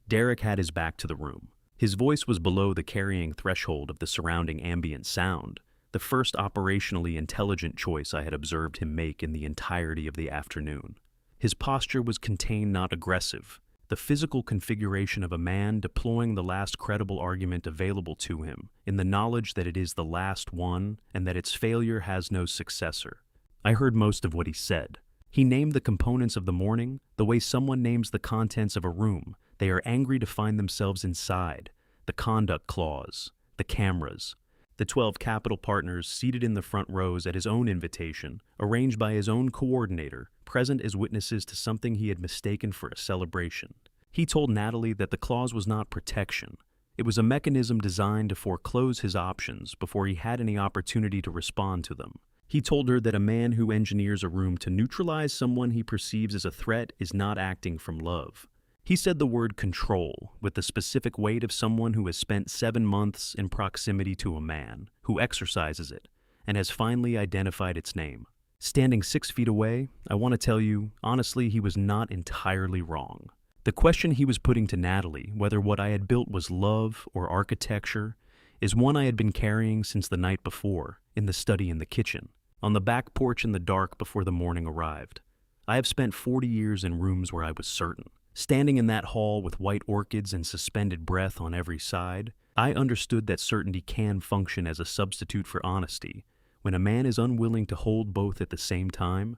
Derek had his back to the room. His voice was below the carrying threshold of the surrounding ambient sound, the first operationally intelligent choice I had observed him make in the entirety of the afternoon. His posture was contained, not aggressive, the physical configuration of a man deploying the last credible argument available to him in the knowledge that it is the last one and that its failure has no successor. I heard most of what he said. He named the components of the morning the way someone names the contents of a room they are angry to find themselves inside: the conduct clause, the cameras, the 12 capital partners seated in the front rows at his own invitation, arranged by his own coordinator, present as witnesses to something he had mistaken for a celebration. He told Natalie that the clause was not protection. It was a mechanism designed to foreclose his options before he had any opportunity to respond to them. He told her that a man who engineers a room to neutralize someone he perceives as a threat is not acting from love. He said the word control with the specific weight of someone who has spent 7 months in proximity to a man, who exercises it, and has finally identified its name. Standing 6 feet away, I want to tell you, honestly, he was not entirely wrong. The question he was putting to Natalie, whether what I had built was love or architecture, is one I had been carrying since the night before, in the study in the kitchen, on the back porch in the dark before the morning arrived. I have spent 40 years in rooms where I was certain. Standing in that hall with white orchids and suspended breath on every side, I understood that certainty can function as a substitute for honesty when a man is unwilling to hold both at the same time,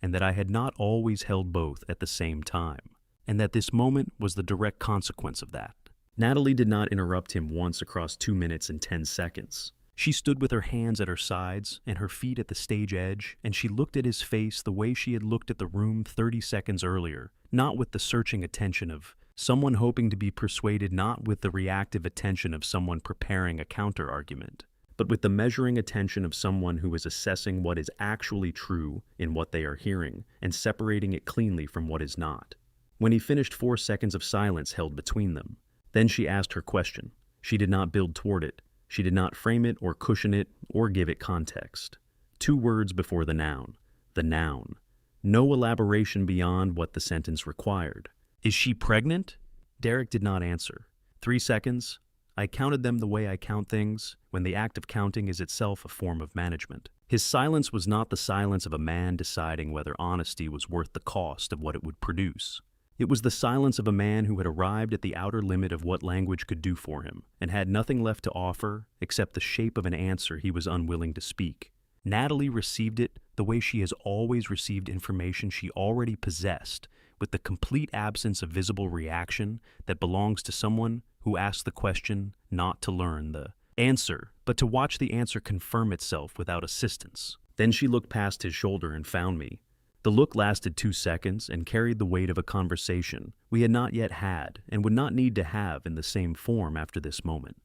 and that I had not always held both at the same time, and that this moment was the direct consequence of that. Natalie did not interrupt him once across 2 minutes and 10 seconds. She stood with her hands at her sides and her feet at the stage edge, and she looked at his face the way she had looked at the room 30 seconds earlier, not with the searching attention of someone hoping to be persuaded, not with the reactive attention of someone preparing a counter-argument, but with the measuring attention of someone who is assessing what is actually true in what they are hearing and separating it cleanly from what is not. When he finished, 4 seconds of silence held between them. Then she asked her question. She did not build toward it. She did not frame it or cushion it or give it context. 2 words before the noun. The noun. No elaboration beyond what the sentence required. Is she pregnant? Derek did not answer. 3 seconds. I counted them the way I count things, when the act of counting is itself a form of management. His silence was not the silence of a man deciding whether honesty was worth the cost of what it would produce. It was the silence of a man who had arrived at the outer limit of what language could do for him, and had nothing left to offer except the shape of an answer he was unwilling to speak. Natalie received it the way she has always received information she already possessed, with the complete absence of visible reaction that belongs to someone who asks the question not to learn the answer, but to watch the answer confirm itself without assistance. Then she looked past his shoulder and found me. The look lasted 2 seconds and carried the weight of a conversation we had not yet had and would not need to have in the same form after this moment.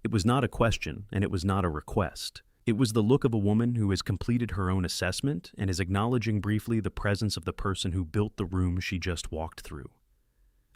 It was not a question, and it was not a request. It was the look of a woman who has completed her own assessment and is acknowledging briefly the presence of the person who built the room she just walked through.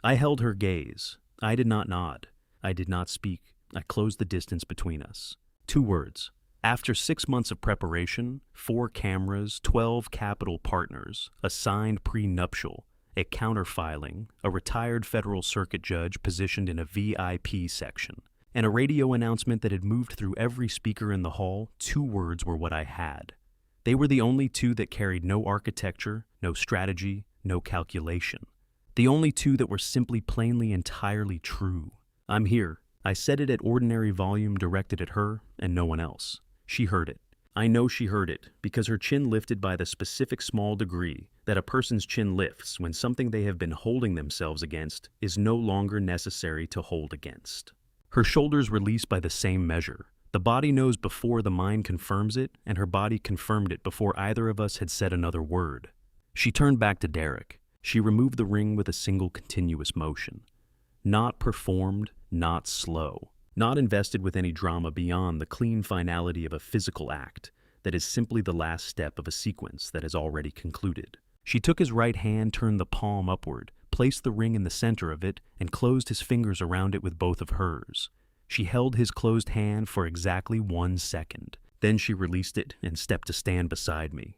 I held her gaze. I did not nod. I did not speak. I closed the distance between us. 2 words. After 6 months of preparation, 4 cameras, 12 capital partners, a signed prenuptial, a counterfiling, a retired federal circuit judge positioned in a VIP section, and a radio announcement that had moved through every speaker in the hall, 2 words were what I had. They were the only 2 that carried no architecture, no strategy, no calculation. The only 2 that were simply plainly entirely true. I'm here. I said it at ordinary volume directed at her and no one else. She heard it. I know she heard it because her chin lifted by the specific small degree that a person's chin lifts when something they have been holding themselves against is no longer necessary to hold against. Her shoulders released by the same measure. The body knows before the mind confirms it, and her body confirmed it before either of us had said another word. She turned back to Derek. She removed the ring with a single continuous motion. Not performed, not slow. Not invested with any drama beyond the clean finality of a physical act that is simply the last step of a sequence that has already concluded. She took his right hand, turned the palm upward, placed the ring in the center of it, and closed his fingers around it with both of hers. She held his closed hand for exactly 1 second. Then she released it and stepped to stand beside me.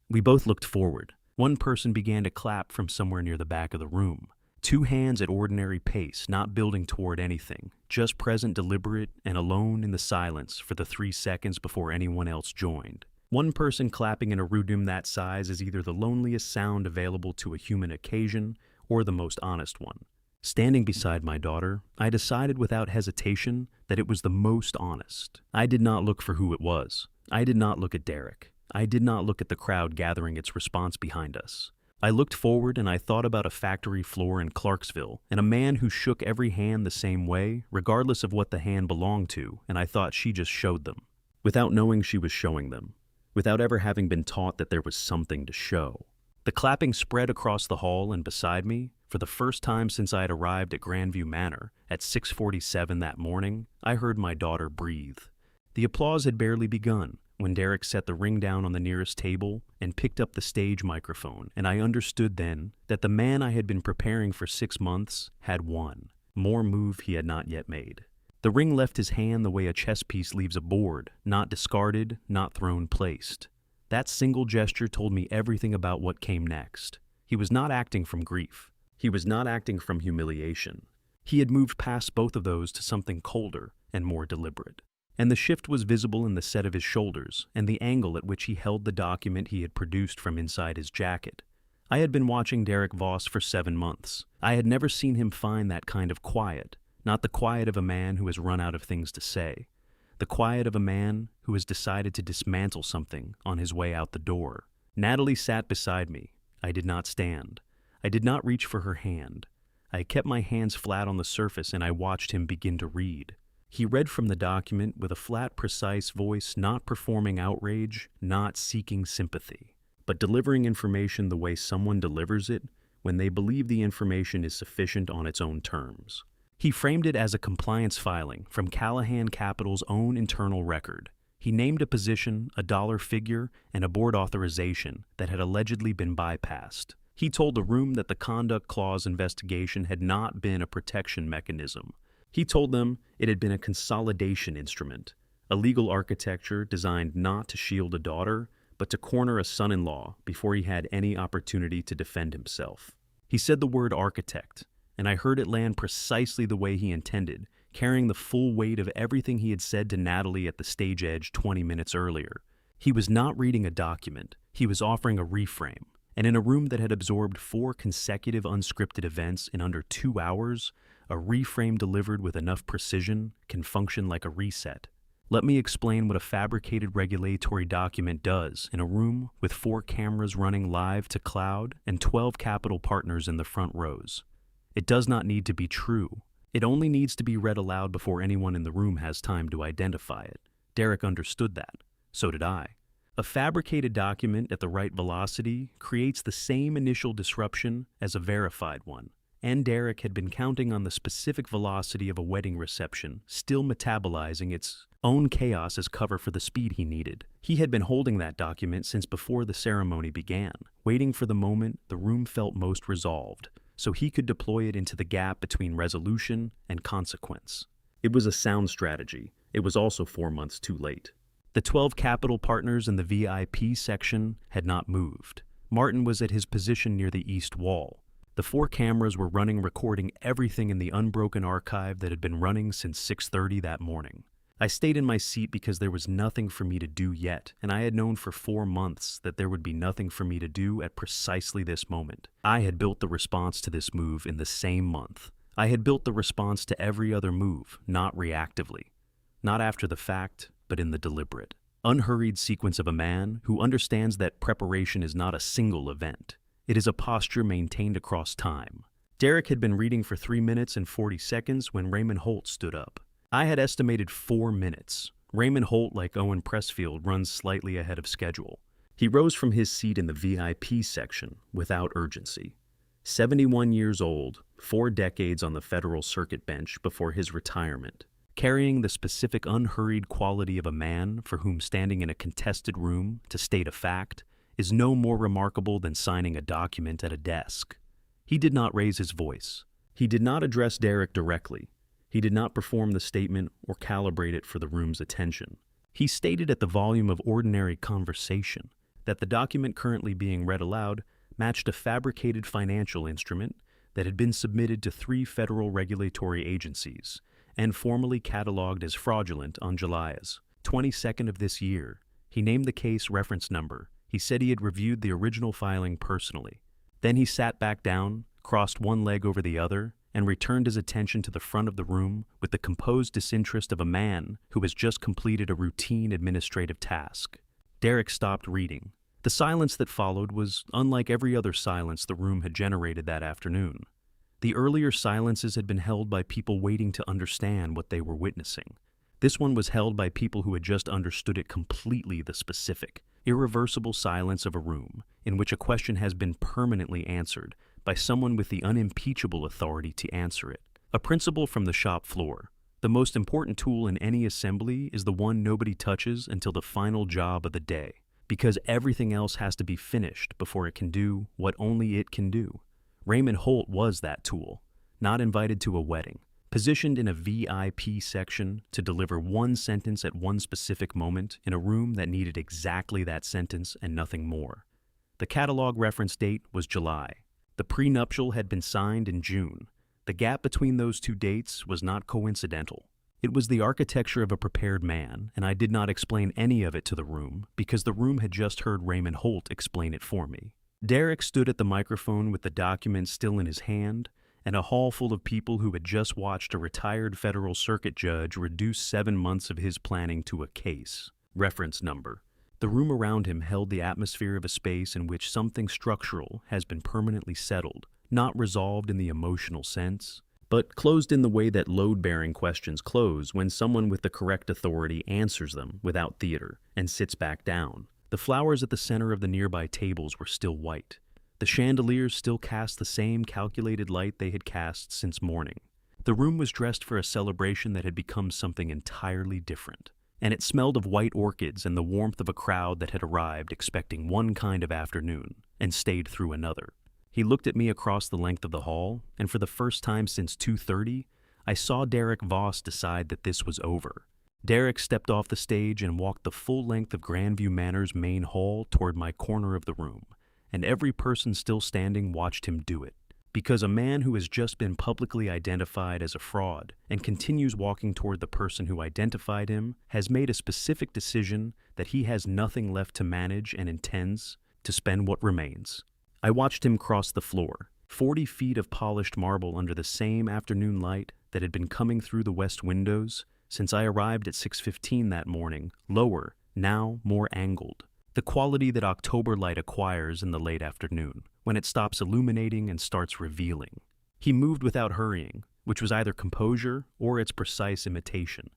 We both looked forward. One person began to clap from somewhere near the back of the room. 2 hands at ordinary pace, not building toward anything, just present, deliberate, and alone in the silence for the 3 seconds before anyone else joined. One person clapping in a room that size is either the loneliest sound available to a human occasion or the most honest one. Standing beside my daughter, I decided without hesitation that it was the most honest. I did not look for who it was. I did not look at Derek. I did not look at the crowd gathering its response behind us. I looked forward and I thought about a factory floor in Clarksville and a man who shook every hand the same way, regardless of what the hand belonged to, and I thought she just showed them, without knowing she was showing them, without ever having been taught that there was something to show. The clapping spread across the hall, and beside me, for the first time since I had arrived at Grandview Manor at 6:47 that morning, I heard my daughter breathe. The applause had barely begun when Derek set the ring down on the nearest table and picked up the stage microphone, and I understood then that the man I had been preparing for 6 months had won. More move he had not yet made. The ring left his hand the way a chess piece leaves a board, not discarded, not thrown, placed. That single gesture told me everything about what came next. He was not acting from grief. He was not acting from humiliation. He had moved past both of those to something colder and more deliberate. And the shift was visible in the set of his shoulders and the angle at which he held the document he had produced from inside his jacket. I had been watching Derek Voss for 7 months. I had never seen him find that kind of quiet, not the quiet of a man who has run out of things to say, the quiet of a man who has decided to dismantle something on his way out the door. Natalie sat beside me. I did not stand. I did not reach for her hand. I kept my hands flat on the surface and I watched him begin to read. He read from the document with a flat, precise voice, not performing outrage, not seeking sympathy, but delivering information the way someone delivers it when they believe the information is sufficient on its own terms. He framed it as a compliance filing from Callahan Capital's own internal record. He named a position, a dollar figure, and a board authorization that had allegedly been bypassed. He told the room that the conduct clause investigation had not been a protection mechanism. He told them it had been a consolidation instrument, a legal architecture designed not to shield a daughter, but to corner a son-in-law before he had any opportunity to defend himself. He said the word architect, and I heard it land precisely the way he intended, carrying the full weight of everything he had said to Natalie at the stage edge 20 minutes earlier. He was not reading a document, he was offering a reframe. And in a room that had absorbed 4 consecutive unscripted events in under 2 hours, a reframe delivered with enough precision can function like a reset. Let me explain what a fabricated regulatory document does in a room with 4 cameras running live to cloud and 12 capital partners in the front rows. It does not need to be true. It only needs to be read aloud before anyone in the room has time to identify it. Derek understood that. So did I. A fabricated document at the right velocity creates the same initial disruption as a verified one. And Derek had been counting on the specific velocity of a wedding reception, still metabolizing its own chaos as cover for the speed he needed. He had been holding that document since before the ceremony began, waiting for the moment the room felt most resolved, so he could deploy it into the gap between resolution and consequence. It was a sound strategy. It was also 4 months too late. The 12 capital partners in the VIP section had not moved. Martin was at his position near the east wall. The 4 cameras were running, recording everything in the unbroken archive that had been running since 6:30 that morning. I stayed in my seat because there was nothing for me to do yet, and I had known for 4 months that there would be nothing for me to do at precisely this moment. I had built the response to this move in the same month. I had built the response to every other move, not reactively. Not after the fact, but in the deliberate, unhurried sequence of a man who understands that preparation is not a single event. It is a posture maintained across time. Derek had been reading for 3 minutes and 40 seconds when Raymond Holt stood up. I had estimated 4 minutes. Raymond Holt, like Owen Pressfield, runs slightly ahead of schedule. He rose from his seat in the VIP section without urgency. 71 years old, 4 decades on the federal circuit bench before his retirement, carrying the specific unhurried quality of a man for whom standing in a contested room to state a fact is no more remarkable than signing a document at a desk. He did not raise his voice. He did not address Derek directly. He did not perform the statement or calibrate it for the room's attention. He stated at the volume of ordinary conversation that the document currently being read aloud matched a fabricated financial instrument that had been submitted to 3 federal regulatory agencies and formally cataloged as fraudulent on July 22nd of this year. He named the case reference number. He said he had reviewed the original filing personally. Then he sat back down, crossed one leg over the other, and returned his attention to the front of the room with the composed disinterest of a man who has just completed a routine administrative task. Derek stopped reading. The silence that followed was unlike every other silence the room had generated that afternoon. The earlier silences had been held by people waiting to understand what they were witnessing. This one was held by people who had just understood it completely, the specific, irreversible silence of a room in which a question has been permanently answered by someone with the unimpeachable authority to answer it. A principle from the shop floor. The most important tool in any assembly is the one nobody touches until the final job of the day, because everything else has to be finished before it can do what only it can do. Raymond Holt was that tool, not invited to a wedding, positioned in a VIP section to deliver one sentence at one specific moment in a room that needed exactly that sentence and nothing more. The catalog reference date was July. The prenuptial had been signed in June. The gap between those 2 dates was not coincidental. It was the architecture of a prepared man, and I did not explain any of it to the room because the room had just heard Raymond Holt explain it for me. Derek stood at the microphone with the document still in his hand, and a hall full of people who had just watched a retired federal circuit judge reduce 7 months of his planning to a case. Reference number. The room around him held the atmosphere of a space in which something structural has been permanently settled, not resolved in the emotional sense, but closed in the way that load-bearing questions close when someone with the correct authority answers them without theater and sits back down. The flowers at the center of the nearby tables were still white. The chandeliers still cast the same calculated light they had cast since morning. The room was dressed for a celebration that had become something entirely different, and it smelled of white orchids and the warmth of a crowd that had arrived expecting one kind of afternoon and stayed through another. He looked at me across the length of the hall, and for the first time since 2:30, I saw Derek Voss decide that this was over. Derek stepped off the stage and walked the full length of Grandview Manor's main hall toward my corner of the room, and every person still standing watched him do it. Because a man who has just been publicly identified as a fraud and continues walking toward the person who identified him has made a specific decision that he has nothing left to manage and intends to spend what remains. I watched him cross the floor, 40 feet of polished marble under the same afternoon light that had been coming through the west windows since I arrived at 6:15 that morning, lower, now more angled. The quality that October light acquires in the late afternoon, when it stops illuminating and starts revealing. He moved without hurrying, which was either composure or its precise imitation,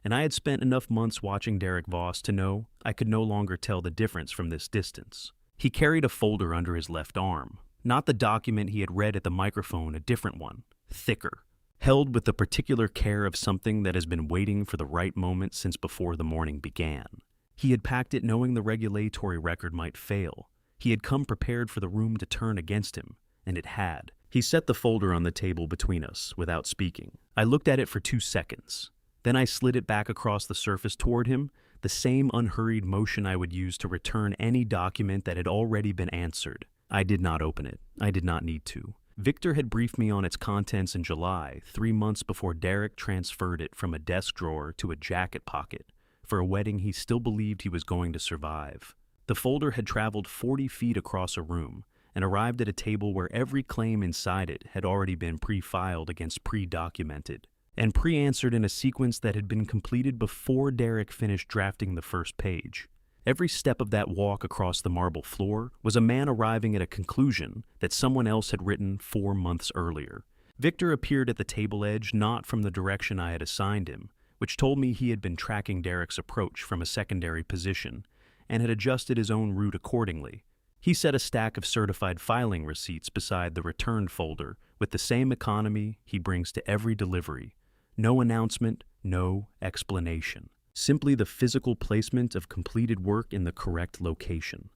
and I had spent enough months watching Derek Voss to know I could no longer tell the difference from this distance. He carried a folder under his left arm, not the document he had read at the microphone, a different one, thicker, held with the particular care of something that has been waiting for the right moment since before the morning began. He had packed it knowing the regulatory record might fail. He had come prepared for the room to turn against him, and it had. He set the folder on the table between us without speaking. I looked at it for 2 seconds. Then I slid it back across the surface toward him, the same unhurried motion I would use to return any document that had already been answered. I did not open it. I did not need to. Victor had briefed me on its contents in July, 3 months before Derek transferred it from a desk drawer to a jacket pocket for a wedding he still believed he was going to survive. The folder had traveled 40 feet across a room and arrived at a table where every claim inside it had already been pre-filed against pre-documented, and pre-answered in a sequence that had been completed before Derek finished drafting the first page. Every step of that walk across the marble floor was a man arriving at a conclusion that someone else had written 4 months earlier. Victor appeared at the table edge not from the direction I had assigned him, which told me he had been tracking Derek's approach from a secondary position and had adjusted his own route accordingly. He set a stack of certified filing receipts beside the returned folder with the same economy he brings to every delivery. No announcement, no explanation. Simply the physical placement of completed work in the correct location.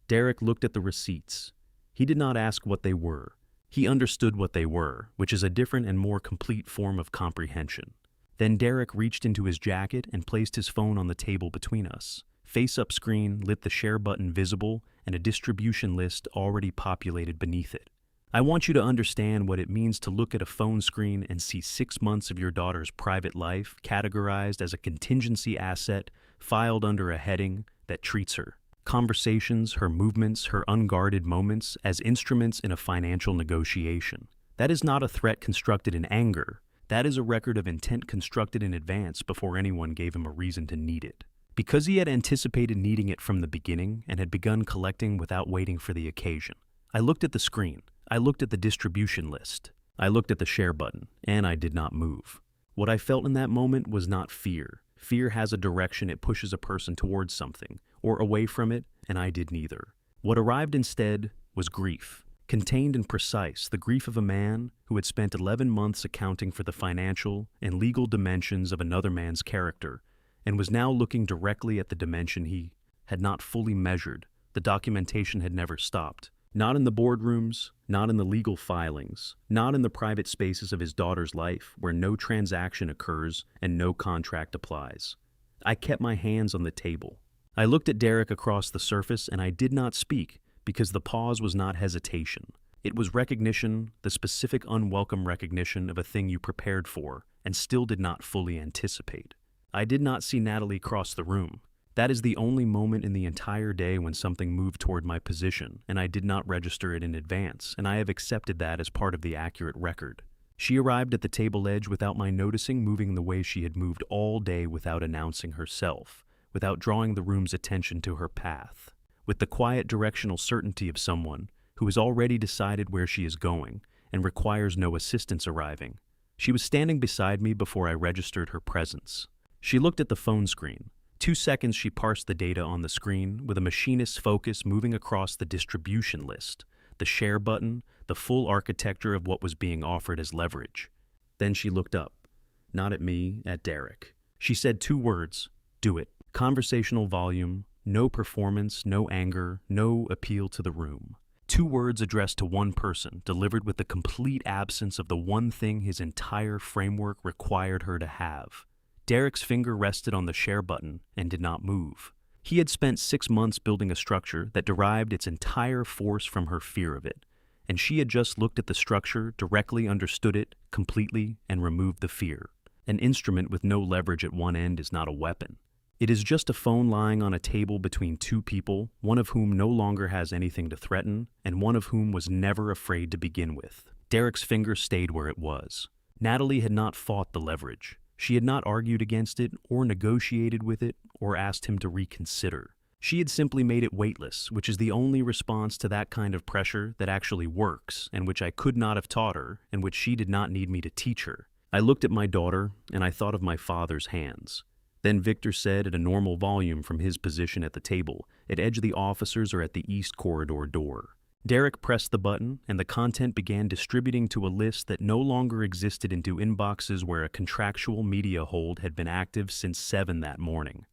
Derek looked at the receipts. He did not ask what they were. He understood what they were, which is a different and more complete form of comprehension. Then Derek reached into his jacket and placed his phone on the table between us. Face-up screen lit the share button visible and a distribution list already populated beneath it. I want you to understand what it means to look at a phone screen and see 6 months of your daughter's private life categorized as a contingency asset filed under a heading that treats her conversations, her movements, her unguarded moments as instruments in a financial negotiation. That is not a threat constructed in anger. That is a record of intent constructed in advance before anyone gave him a reason to need it. Because he had anticipated needing it from the beginning and had begun collecting without waiting for the occasion. I looked at the screen. I looked at the distribution list. I looked at the share button, and I did not move. What I felt in that moment was not fear. Fear has a direction it pushes a person towards something, or away from it, and I did neither. What arrived instead was grief. Contained and precise, the grief of a man who had spent 11 months accounting for the financial and legal dimensions of another man's character, and was now looking directly at the dimension he had not fully measured. The documentation had never stopped. Not in the boardrooms, not in the legal filings, not in the private spaces of his daughter's life where no transaction occurs and no contract applies. I kept my hands on the table. I looked at Derek across the surface and I did not speak because the pause was not hesitation. It was recognition, the specific unwelcome recognition of a thing you prepared for and still did not fully anticipate. I did not see Natalie cross the room. That is the only moment in the entire day when something moved toward my position, and I did not register it in advance, and I have accepted that as part of the accurate record. She arrived at the table edge without my noticing, moving the way she had moved all day without announcing herself, without drawing the room's attention to her path, with the quiet directional certainty of someone who has already decided where she is going and requires no assistance arriving. She was standing beside me before I registered her presence. She looked at the phone screen. 2 seconds she parsed the data on the screen with a machinist's focus moving across the distribution list, the share button, the full architecture of what was being offered as leverage. Then she looked up. Not at me, at Derek. She said 2 words, "Do it." Conversational volume, no performance, no anger, no appeal to the room. 2 words addressed to one person, delivered with the complete absence of the one thing his entire framework required her to have. Derek's finger rested on the share button and did not move. He had spent 6 months building a structure that derived its entire force from her fear of it, and she had just looked at the structure, directly understood it completely, and removed the fear. An instrument with no leverage at one end is not a weapon. It is just a phone lying on a table between 2 people, one of whom no longer has anything to threaten, and one of whom was never afraid to begin with. Derek's finger stayed where it was. Natalie had not fought the leverage. She had not argued against it, or negotiated with it, or asked him to reconsider. She had simply made it weightless, which is the only response to that kind of pressure that actually works, and which I could not have taught her, and which she did not need me to teach her. I looked at my daughter, and I thought of my father's hands. Then Victor said at a normal volume from his position at the table, at edge of the officers or at the east corridor door. Derek pressed the button, and the content began distributing to a list that no longer existed into inboxes where a contractual media hold had been active since 7 that morning.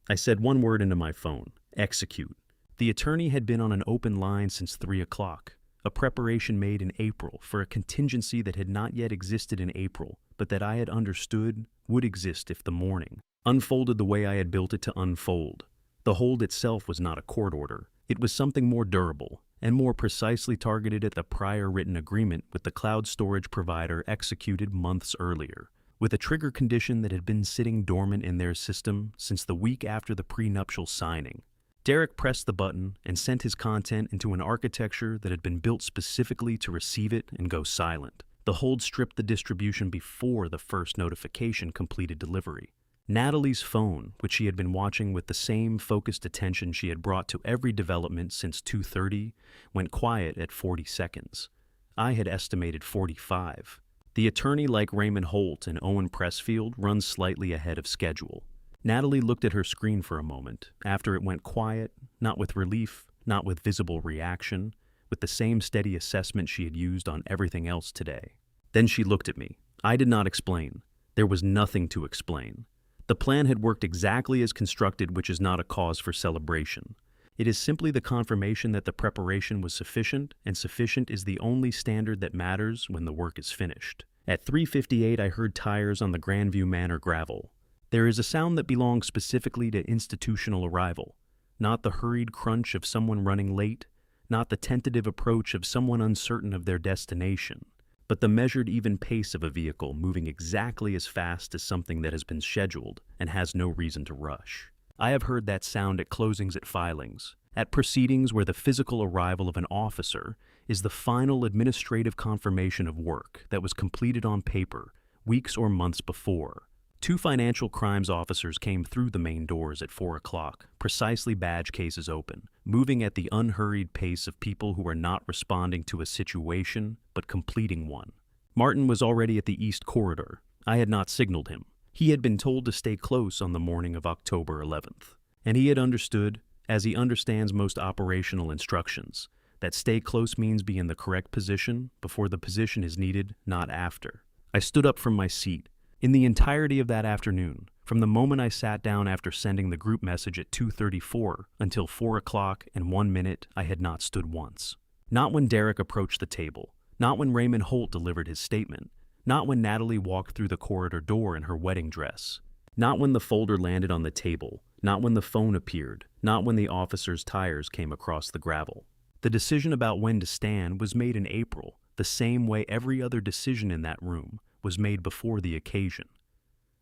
I said 1 word into my phone, execute. The attorney had been on an open line since 3 o'clock, a preparation made in April for a contingency that had not yet existed in April, but that I had understood would exist if the morning unfolded the way I had built it to unfold. The hold itself was not a court order. It was something more durable, and more precisely targeted at the prior written agreement with the cloud storage provider executed months earlier, with a trigger condition that had been sitting dormant in their system since the week after the prenuptial signing. Derek pressed the button and sent his content into an architecture that had been built specifically to receive it and go silent. The hold stripped the distribution before the first notification completed delivery. Natalie's phone, which she had been watching with the same focused attention she had brought to every development since 2:30, went quiet at 40 seconds. I had estimated 45. The attorney, like Raymond Holt and Owen Pressfield, runs slightly ahead of schedule. Natalie looked at her screen for a moment. After it went quiet, not with relief, not with visible reaction, with the same steady assessment she had used on everything else today. Then she looked at me. I did not explain. There was nothing to explain. The plan had worked exactly as constructed, which is not a cause for celebration. It is simply the confirmation that the preparation was sufficient, and sufficient is the only standard that matters when the work is finished. At 3:58, I heard tires on the Grandview Manor gravel. There is a sound that belongs specifically to institutional arrival, not the hurried crunch of someone running late, not the tentative approach of someone uncertain of their destination, but the measured even pace of a vehicle moving exactly as fast as something that has been scheduled and has no reason to rush. I have heard that sound at closings at filings, at proceedings where the physical arrival of an officer is the final administrative confirmation of work that was completed on paper weeks or months before. 2 financial crimes officers came through the main doors at 4 o'clock, precisely badge cases open, moving at the unhurried pace of people who are not responding to a situation, but completing one. Martin was already at the East Corridor. I had not signaled him. He had been told to stay close on the morning of October 11th, and he had understood, as he understands most operational instructions, that stay close means be in the correct position before the position is needed, not after. I stood up from my seat. In the entirety of that afternoon, from the moment I sat down after sending the group message at 2:34 until 4 o'clock and 1 minute, I had not stood once. Not when Derek approached the table, not when Raymond Holt delivered his statement, not when Natalie walked through the corridor door in her wedding dress, not when the folder landed on the table, not when the phone appeared, not when the officer's tires came across the gravel. The decision about when to stand was made in April, the same way every other decision in that room was made before the occasion,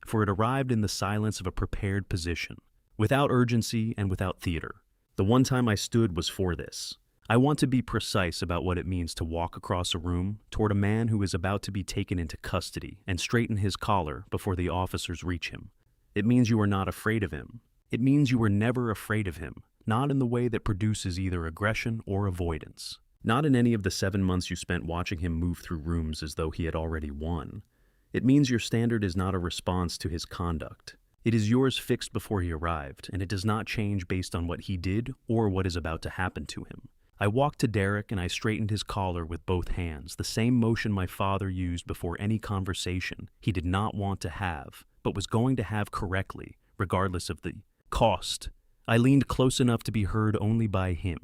for it arrived in the silence of a prepared position, without urgency and without theater. The one time I stood was for this. I want to be precise about what it means to walk across a room toward a man who is about to be taken into custody and straighten his collar before the officers reach him. It means you are not afraid of him. It means you were never afraid of him, not in the way that produces either aggression or avoidance. Not in any of the 7 months you spent watching him move through rooms as though he had already won. It means your standard is not a response to his conduct. It is yours fixed before he arrived, and it does not change based on what he did or what is about to happen to him. I walked to Derek and I straightened his collar with both hands, the same motion my father used before any conversation he did not want to have, but was going to have correctly, regardless of the cost. I leaned close enough to be heard only by him.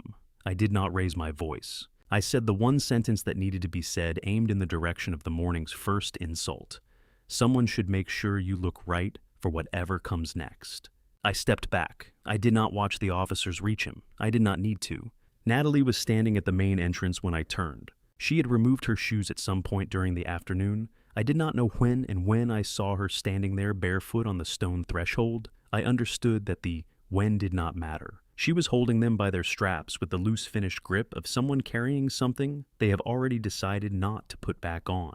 I did not raise my voice. I said the one sentence that needed to be said, aimed in the direction of the morning's first insult. Someone should make sure you look right for whatever comes next. I stepped back. I did not watch the officers reach him. I did not need to. Natalie was standing at the main entrance when I turned. She had removed her shoes at some point during the afternoon. I did not know when, and when I saw her standing there barefoot on the stone threshold, I understood that the when did not matter. She was holding them by their straps with the loose finished grip of someone carrying something they have already decided not to put back on.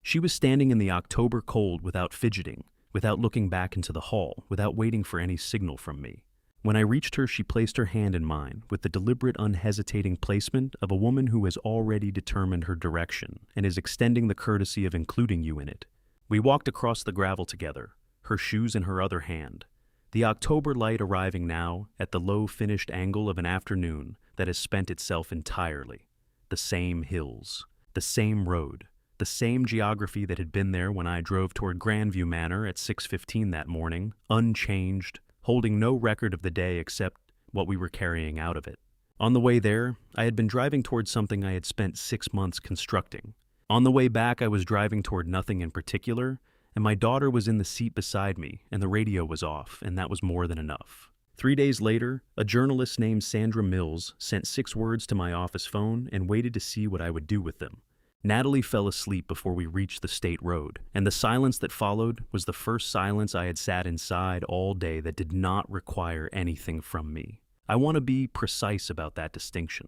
She was standing in the October cold without fidgeting, without looking back into the hall, without waiting for any signal from me. When I reached her, she placed her hand in mine with the deliberate, unhesitating placement of a woman who has already determined her direction and is extending the courtesy of including you in it. We walked across the gravel together, her shoes in her other hand. The October light arriving now at the low finished angle of an afternoon that has spent itself entirely. The same hills, the same road, the same geography that had been there when I drove toward Grandview Manor at 6:15 that morning, unchanged, holding no record of the day except what we were carrying out of it. On the way there, I had been driving toward something I had spent 6 months constructing. On the way back, I was driving toward nothing in particular, and my daughter was in the seat beside me, and the radio was off, and that was more than enough. 3 days later, a journalist named Sandra Mills sent 6 words to my office phone and waited to see what I would do with them. Natalie fell asleep before we reached the state road, and the silence that followed was the first silence I had sat inside all day that did not require anything from me. I want to be precise about that distinction.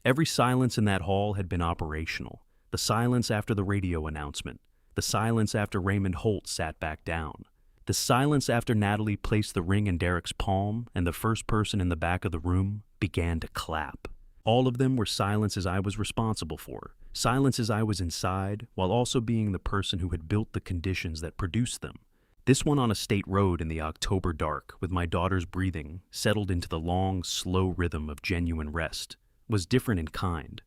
Every silence in that hall had been operational. The silence after the radio announcement, the silence after Raymond Holt sat back down, the silence after Natalie placed the ring in Derek's palm and the first person in the back of the room began to clap. All of them were silences I was responsible for, silences I was inside, while also being the person who had built the conditions that produced them. This one on a state road in the October dark, with my daughter's breathing settled into the long, slow rhythm of genuine rest, was different in kind.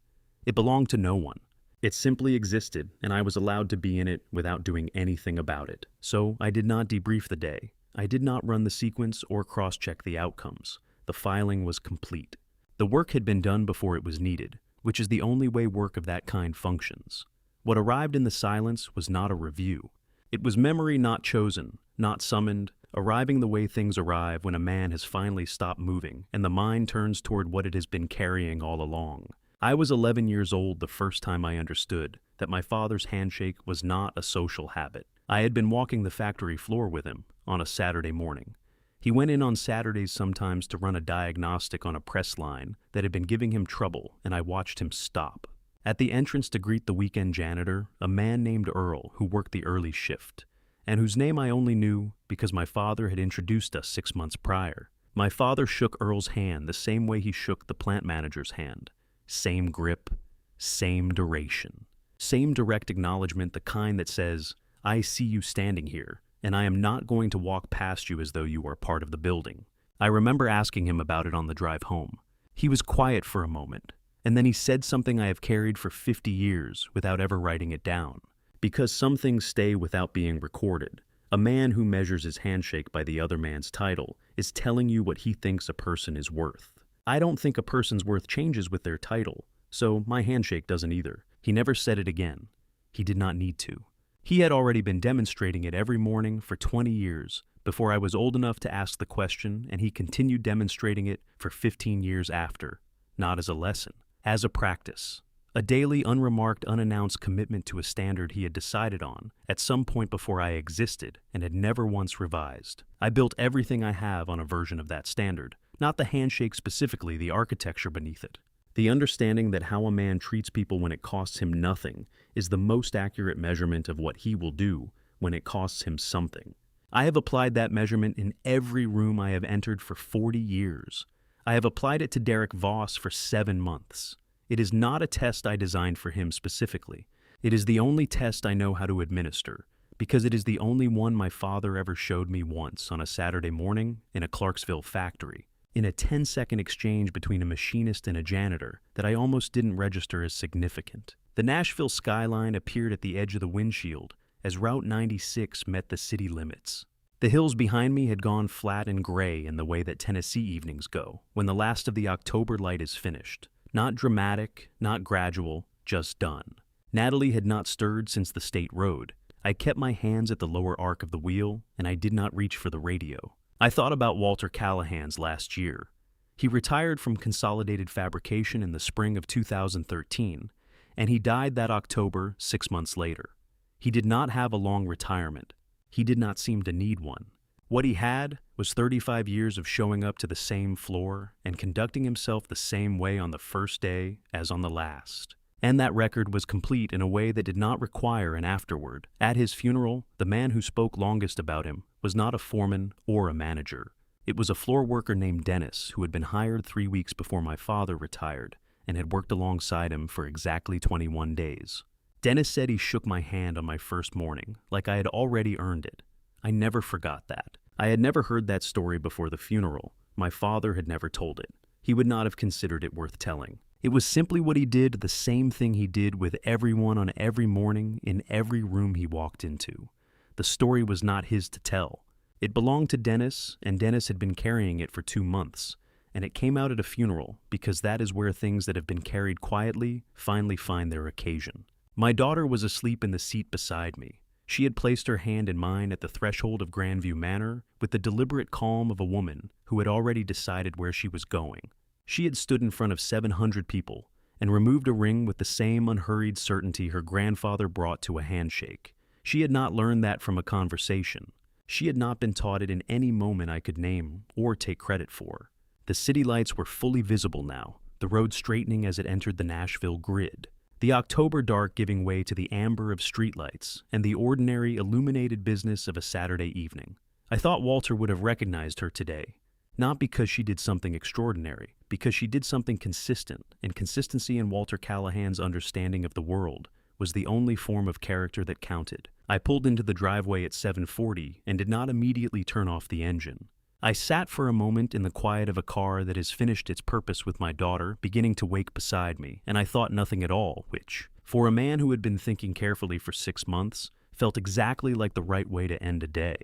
It belonged to no one. It simply existed, and I was allowed to be in it without doing anything about it. So I did not debrief the day. I did not run the sequence or cross-check the outcomes. The filing was complete. The work had been done before it was needed, which is the only way work of that kind functions. What arrived in the silence was not a review. It was memory not chosen, not summoned, arriving the way things arrive when a man has finally stopped moving and the mind turns toward what it has been carrying all along. I was 11 years old the first time I understood that my father's handshake was not a social habit. I had been walking the factory floor with him on a Saturday morning. He went in on Saturdays sometimes to run a diagnostic on a press line that had been giving him trouble, and I watched him stop. At the entrance to greet the weekend janitor, a man named Earl who worked the early shift, and whose name I only knew because my father had introduced us 6 months prior. My father shook Earl's hand the same way he shook the plant manager's hand. Same grip, same duration. Same direct acknowledgement, the kind that says, I see you standing here, and I am not going to walk past you as though you are part of the building. I remember asking him about it on the drive home. He was quiet for a moment, and then he said something I have carried for 50 years without ever writing it down. Because some things stay without being recorded. A man who measures his handshake by the other man's title is telling you what he thinks a person is worth. I don't think a person's worth changes with their title, so my handshake doesn't either. He never said it again. He did not need to. He had already been demonstrating it every morning for 20 years before I was old enough to ask the question, and he continued demonstrating it for 15 years after, not as a lesson, as a practice. A daily, unremarked, unannounced commitment to a standard he had decided on at some point before I existed and had never once revised. I built everything I have on a version of that standard, not the handshake specifically, the architecture beneath it. The understanding that how a man treats people when it costs him nothing is the most accurate measurement of what he will do when it costs him something. I have applied that measurement in every room I have entered for 40 years. I have applied it to Derek Voss for 7 months. It is not a test I designed for him specifically. It is the only test I know how to administer, because it is the only one my father ever showed me once on a Saturday morning in a Clarksville factory, in a 10-second exchange between a machinist and a janitor that I almost didn't register as significant. The Nashville skyline appeared at the edge of the windshield as Route 96 met the city limits. The hills behind me had gone flat and gray in the way that Tennessee evenings go, when the last of the October light is finished. Not dramatic, not gradual, just done. Natalie had not stirred since the state road. I kept my hands at the lower arc of the wheel, and I did not reach for the radio. I thought about Walter Callahan's last year. He retired from Consolidated Fabrication in the spring of 2013, and he died that October 6 months later. He did not have a long retirement. He did not seem to need one. What he had was 35 years of showing up to the same floor and conducting himself the same way on the first day as on the last. And that record was complete in a way that did not require an afterword. At his funeral, the man who spoke longest about him was not a foreman or a manager. It was a floor worker named Dennis who had been hired 3 weeks before my father retired and had worked alongside him for exactly 21 days. Dennis said he shook my hand on my first morning, like I had already earned it. I never forgot that. I had never heard that story before the funeral. My father had never told it. He would not have considered it worth telling. It was simply what he did, the same thing he did with everyone on every morning in every room he walked into. The story was not his to tell. It belonged to Dennis, and Dennis had been carrying it for 2 months, and it came out at a funeral because that is where things that have been carried quietly finally find their occasion. My daughter was asleep in the seat beside me. She had placed her hand in mine at the threshold of Grandview Manor with the deliberate calm of a woman who had already decided where she was going. She had stood in front of 700 people and removed a ring with the same unhurried certainty her grandfather brought to a handshake. She had not learned that from a conversation. She had not been taught it in any moment I could name or take credit for. The city lights were fully visible now, the road straightening as it entered the Nashville grid. The October dark giving way to the amber of streetlights and the ordinary illuminated business of a Saturday evening. I thought Walter would have recognized her today, not because she did something extraordinary, because she did something consistent, and consistency in Walter Callahan's understanding of the world was the only form of character that counted. I pulled into the driveway at 7:40 and did not immediately turn off the engine. I sat for a moment in the quiet of a car that has finished its purpose with my daughter beginning to wake beside me, and I thought nothing at all, which, for a man who had been thinking carefully for 6 months, felt exactly like the right way to end a day.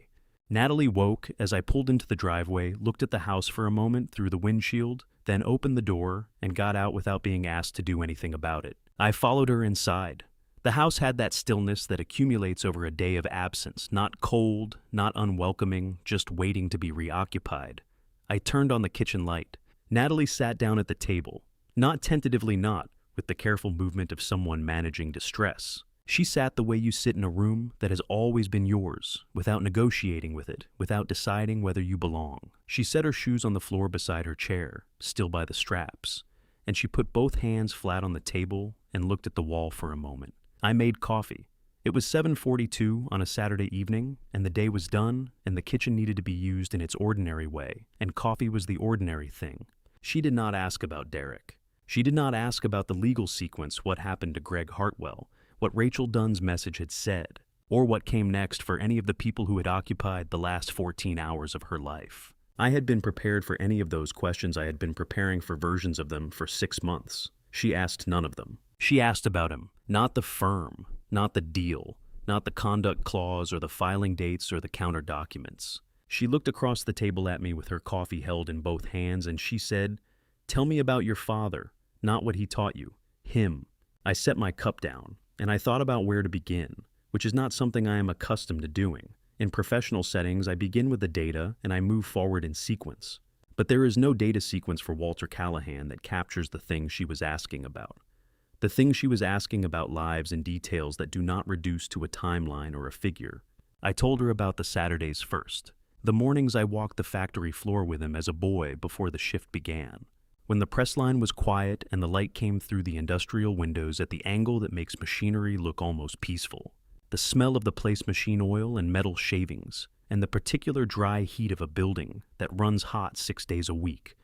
Natalie woke as I pulled into the driveway, looked at the house for a moment through the windshield, then opened the door and got out without being asked to do anything about it. I followed her inside. The house had that stillness that accumulates over a day of absence, not cold, not unwelcoming, just waiting to be reoccupied. I turned on the kitchen light. Natalie sat down at the table, not tentatively, not with the careful movement of someone managing distress. She sat the way you sit in a room that has always been yours, without negotiating with it, without deciding whether you belong. She set her shoes on the floor beside her chair, still by the straps, and she put both hands flat on the table and looked at the wall for a moment. I made coffee. It was 7:42 on a Saturday evening, and the day was done, and the kitchen needed to be used in its ordinary way, and coffee was the ordinary thing. She did not ask about Derek. She did not ask about the legal sequence, what happened to Greg Hartwell, what Rachel Dunn's message had said, or what came next for any of the people who had occupied the last 14 hours of her life. I had been prepared for any of those questions. I had been preparing for versions of them for 6 months. She asked none of them. She asked about him, not the firm, not the deal, not the conduct clause or the filing dates or the counter documents. She looked across the table at me with her coffee held in both hands, and she said, "Tell me about your father, not what he taught you, him." I set my cup down, and I thought about where to begin, which is not something I am accustomed to doing. In professional settings, I begin with the data and I move forward in sequence. But there is no data sequence for Walter Callahan that captures the things she was asking about. The things she was asking about lives and details that do not reduce to a timeline or a figure. I told her about the Saturdays first, the mornings I walked the factory floor with him as a boy before the shift began. When the press line was quiet and the light came through the industrial windows at the angle that makes machinery look almost peaceful. the smell of the place machine oil and metal shavings, and the particular dry heat of a building that runs hot 6 days a week,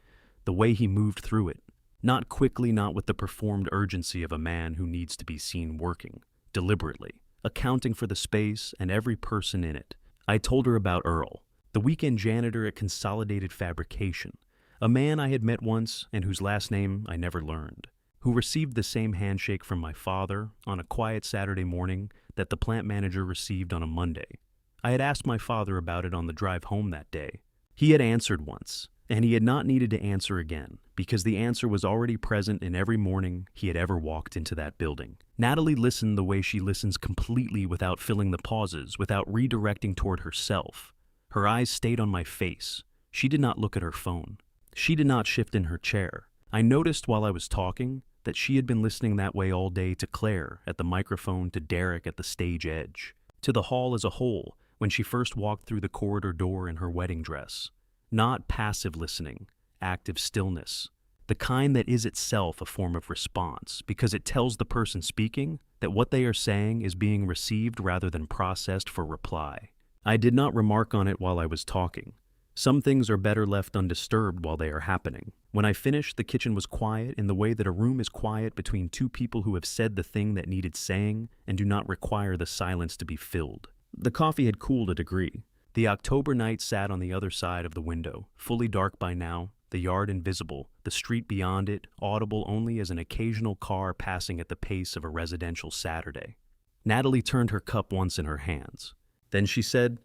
the way he moved through it, not quickly, not with the performed urgency of a man who needs to be seen working, deliberately, accounting for the space and every person in it. I told her about Earl, the weekend janitor at Consolidated Fabrication, a man I had met once and whose last name I never learned, who received the same handshake from my father on a quiet Saturday morning that the plant manager received on a Monday. I had asked my father about it on the drive home that day. He had answered once, and he had not needed to answer again, because the answer was already present in every morning he had ever walked into that building. Natalie listened the way she listens, completely without filling the pauses, without redirecting toward herself. Her eyes stayed on my face. She did not look at her phone. She did not shift in her chair. I noticed while I was talking that she had been listening that way all day, to Claire at the microphone, to Derek at the stage edge, to the hall as a whole when she first walked through the corridor door in her wedding dress. Not passive listening, active stillness, the kind that is itself a form of response, because it tells the person speaking that what they are saying is being received rather than processed for reply. I did not remark on it while I was talking. Some things are better left undisturbed while they are happening. When I finished, the kitchen was quiet in the way that a room is quiet between two people who have said the thing that needed saying and do not require the silence to be filled. The coffee had cooled a degree. The October night sat on the other side of the window, fully dark by now, the yard invisible, the street beyond it audible only as an occasional car passing at the pace of a residential Saturday. Natalie turned her cup once in her hands. Then she said,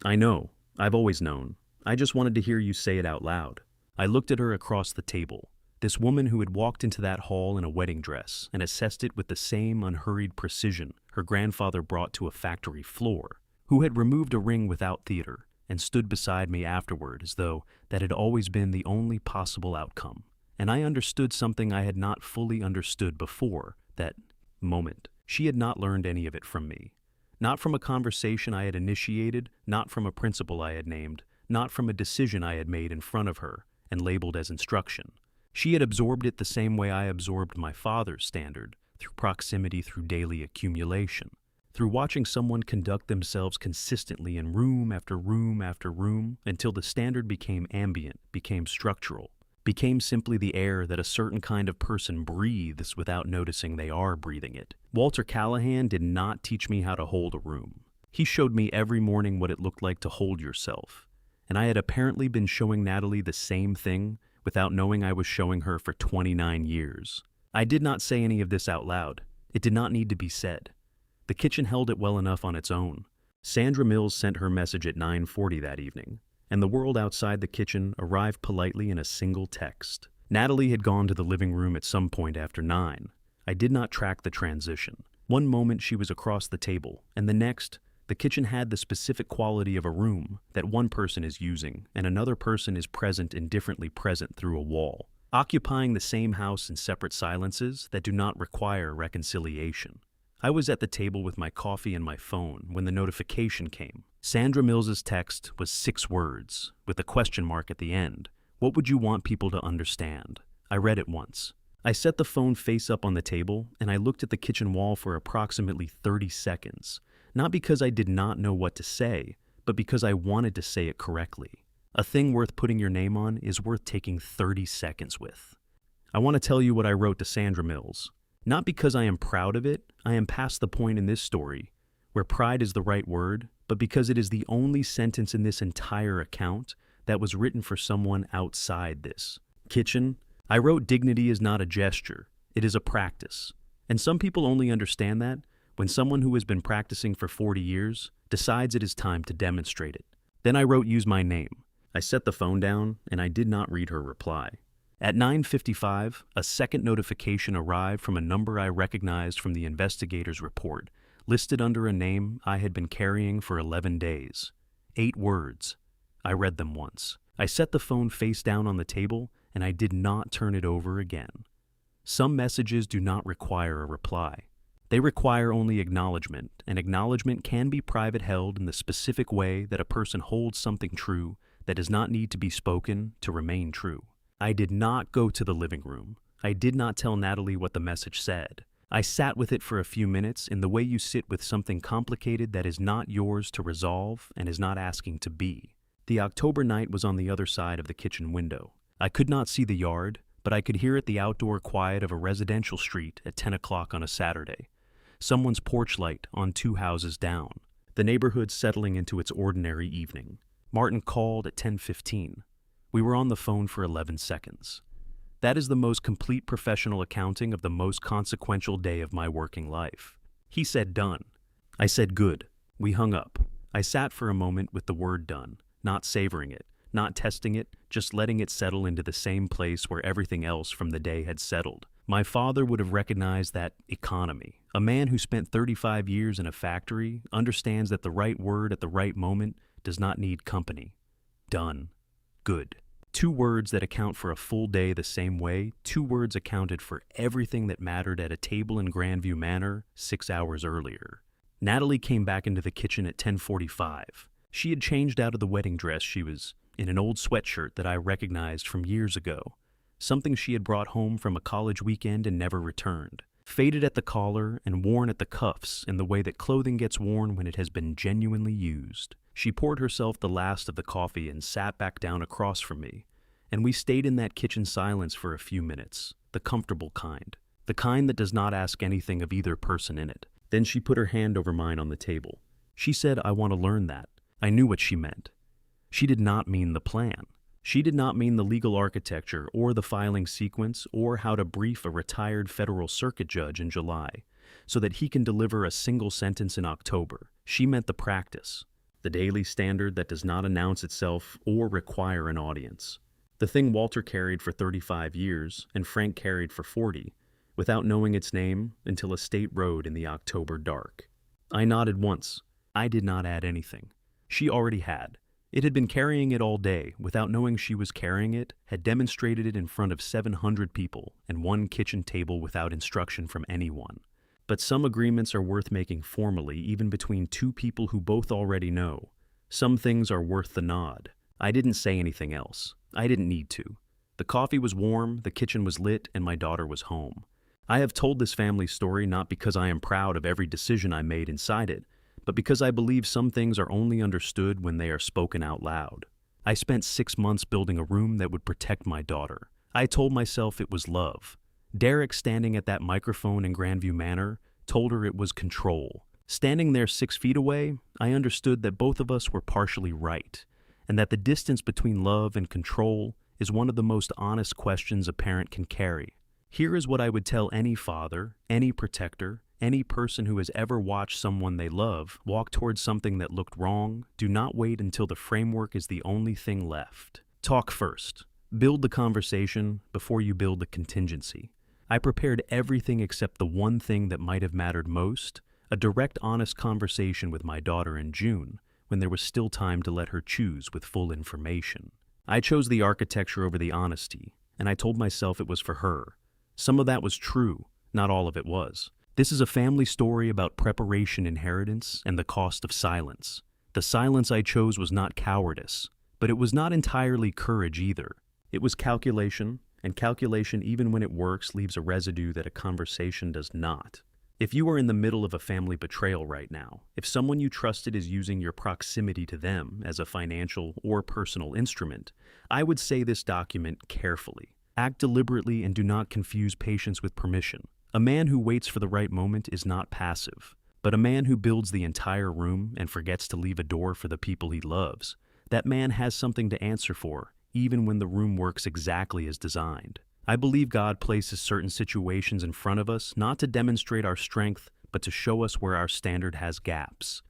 "I know. I've always known. I just wanted to hear you say it out loud." I looked at her across the table, this woman who had walked into that hall in a wedding dress and assessed it with the same unhurried precision her grandfather brought to a factory floor, who had removed a ring without theater and stood beside me afterward as though that had always been the only possible outcome. And I understood something I had not fully understood before that moment. She had not learned any of it from me. Not from a conversation I had initiated, not from a principle I had named, not from a decision I had made in front of her and labeled as instruction. She had absorbed it the same way I absorbed my father's standard, through proximity, through daily accumulation, through watching someone conduct themselves consistently in room after room after room until the standard became ambient, became structural, became simply the air that a certain kind of person breathes without noticing they are breathing it. Walter Callahan did not teach me how to hold a room. He showed me every morning what it looked like to hold yourself. And I had apparently been showing Natalie the same thing without knowing I was showing her for 29 years. I did not say any of this out loud. It did not need to be said. The kitchen held it well enough on its own. Sandra Mills sent her message at 9:40 that evening, and the world outside the kitchen arrived politely in a single text. Natalie had gone to the living room at some point after 9. I did not track the transition. One moment she was across the table, and the next, the kitchen had the specific quality of a room that one person is using and another person is present, indifferently present through a wall, occupying the same house in separate silences that do not require reconciliation. I was at the table with my coffee and my phone when the notification came. Sandra Mills's text was 6 words, with a question mark at the end. What would you want people to understand? I read it once. I set the phone face up on the table and I looked at the kitchen wall for approximately 30 seconds. Not because I did not know what to say, but because I wanted to say it correctly. A thing worth putting your name on is worth taking 30 seconds with. I want to tell you what I wrote to Sandra Mills. Not because I am proud of it, I am past the point in this story where pride is the right word, but because it is the only sentence in this entire account that was written for someone outside this kitchen. I wrote, dignity is not a gesture, it is a practice. And some people only understand that when someone who has been practicing for 40 years decides it is time to demonstrate it. Then I wrote, use my name. I set the phone down and I did not read her reply. At 9:55, a second notification arrived from a number I recognized from the investigator's report, listed under a name I had been carrying for 11 days. 8 words. I read them once. I set the phone face down on the table and I did not turn it over again. Some messages do not require a reply. They require only acknowledgement, and acknowledgement can be private held in the specific way that a person holds something true that does not need to be spoken to remain true. I did not go to the living room. I did not tell Natalie what the message said. I sat with it for a few minutes in the way you sit with something complicated that is not yours to resolve and is not asking to be. The October night was on the other side of the kitchen window. I could not see the yard, but I could hear it the outdoor quiet of a residential street at 10 o'clock on a Saturday. Someone's porch light on 2 houses down. The neighborhood settling into its ordinary evening. Martin called at 10:15. We were on the phone for 11 seconds. That is the most complete professional accounting of the most consequential day of my working life. He said done. I said good. We hung up. I sat for a moment with the word done, not savoring it, not testing it, just letting it settle into the same place where everything else from the day had settled. My father would have recognized that economy. A man who spent 35 years in a factory understands that the right word at the right moment does not need company. Done. Good. 2 words that account for a full day the same way, 2 words accounted for everything that mattered at a table in Grandview Manor 6 hours earlier. Natalie came back into the kitchen at 10:45. She had changed out of the wedding dress she was in, an old sweatshirt that I recognized from years ago, something she had brought home from a college weekend and never returned. Faded at the collar and worn at the cuffs in the way that clothing gets worn when it has been genuinely used. She poured herself the last of the coffee and sat back down across from me, and we stayed in that kitchen silence for a few minutes, the comfortable kind, the kind that does not ask anything of either person in it. Then she put her hand over mine on the table. She said, "I want to learn that." I knew what she meant. She did not mean the plan. She did not mean the legal architecture or the filing sequence or how to brief a retired federal circuit judge in July so that he can deliver a single sentence in October. She meant the practice, the daily standard that does not announce itself or require an audience. The thing Walter carried for 35 years and Frank carried for 40, without knowing its name until a state road in the October dark. I nodded once. I did not add anything. She already had. It had been carrying it all day, without knowing she was carrying it, had demonstrated it in front of 700 people and 1 kitchen table without instruction from anyone. But some agreements are worth making formally, even between 2 people who both already know. Some things are worth the nod. I didn't say anything else. I didn't need to. The coffee was warm, the kitchen was lit, and my daughter was home. I have told this family story not because I am proud of every decision I made inside it, but because I believe some things are only understood when they are spoken out loud. I spent 6 months building a room that would protect my daughter. I told myself it was love. Derek, standing at that microphone in Grandview Manor, told her it was control. Standing there 6 feet away, I understood that both of us were partially right, and that the distance between love and control is one of the most honest questions a parent can carry. Here is what I would tell any father, any protector, any person who has ever watched someone they love walk towards something that looked wrong. Do not wait until the framework is the only thing left. Talk first. Build the conversation before you build the contingency. I prepared everything except the one thing that might have mattered most, a direct, honest conversation with my daughter in June, when there was still time to let her choose with full information. I chose the architecture over the honesty, and I told myself it was for her. Some of that was true, not all of it was. This is a family story about preparation, inheritance, and the cost of silence. The silence I chose was not cowardice, but it was not entirely courage either. It was calculation, and calculation, even when it works, leaves a residue that a conversation does not. If you are in the middle of a family betrayal right now, if someone you trusted is using your proximity to them as a financial or personal instrument, I would say this document carefully. Act deliberately and do not confuse patience with permission. A man who waits for the right moment is not passive, but a man who builds the entire room and forgets to leave a door for the people he loves. That man has something to answer for, even when the room works exactly as designed. I believe God places certain situations in front of us not to demonstrate our strength, but to show us where our standard has gaps.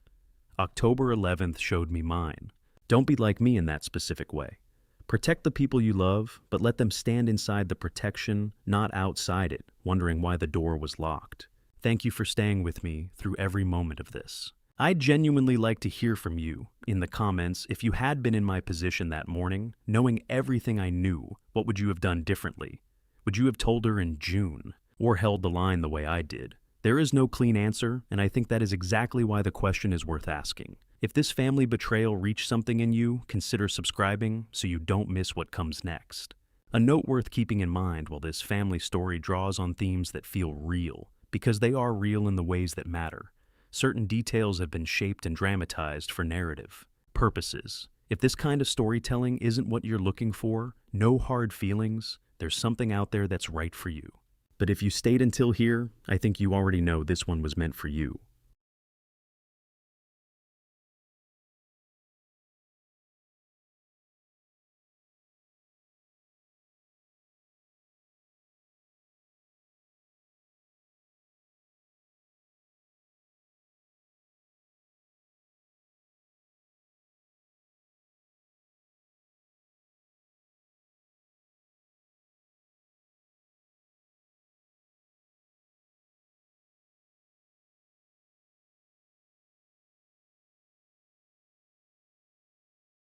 October 11th showed me mine. Don't be like me in that specific way. Protect the people you love, but let them stand inside the protection, not outside it, wondering why the door was locked. Thank you for staying with me through every moment of this. I'd genuinely like to hear from you in the comments. If you had been in my position that morning, knowing everything I knew, what would you have done differently? Would you have told her in June, or held the line the way I did? There is no clean answer, and I think that is exactly why the question is worth asking. If this family betrayal reached something in you, consider subscribing so you don't miss what comes next. A note worth keeping in mind while this family story draws on themes that feel real, because they are real in the ways that matter. Certain details have been shaped and dramatized for narrative purposes. If this kind of storytelling isn't what you're looking for, no hard feelings, there's something out there that's right for you. But if you stayed until here, I think you already know this one was meant for you.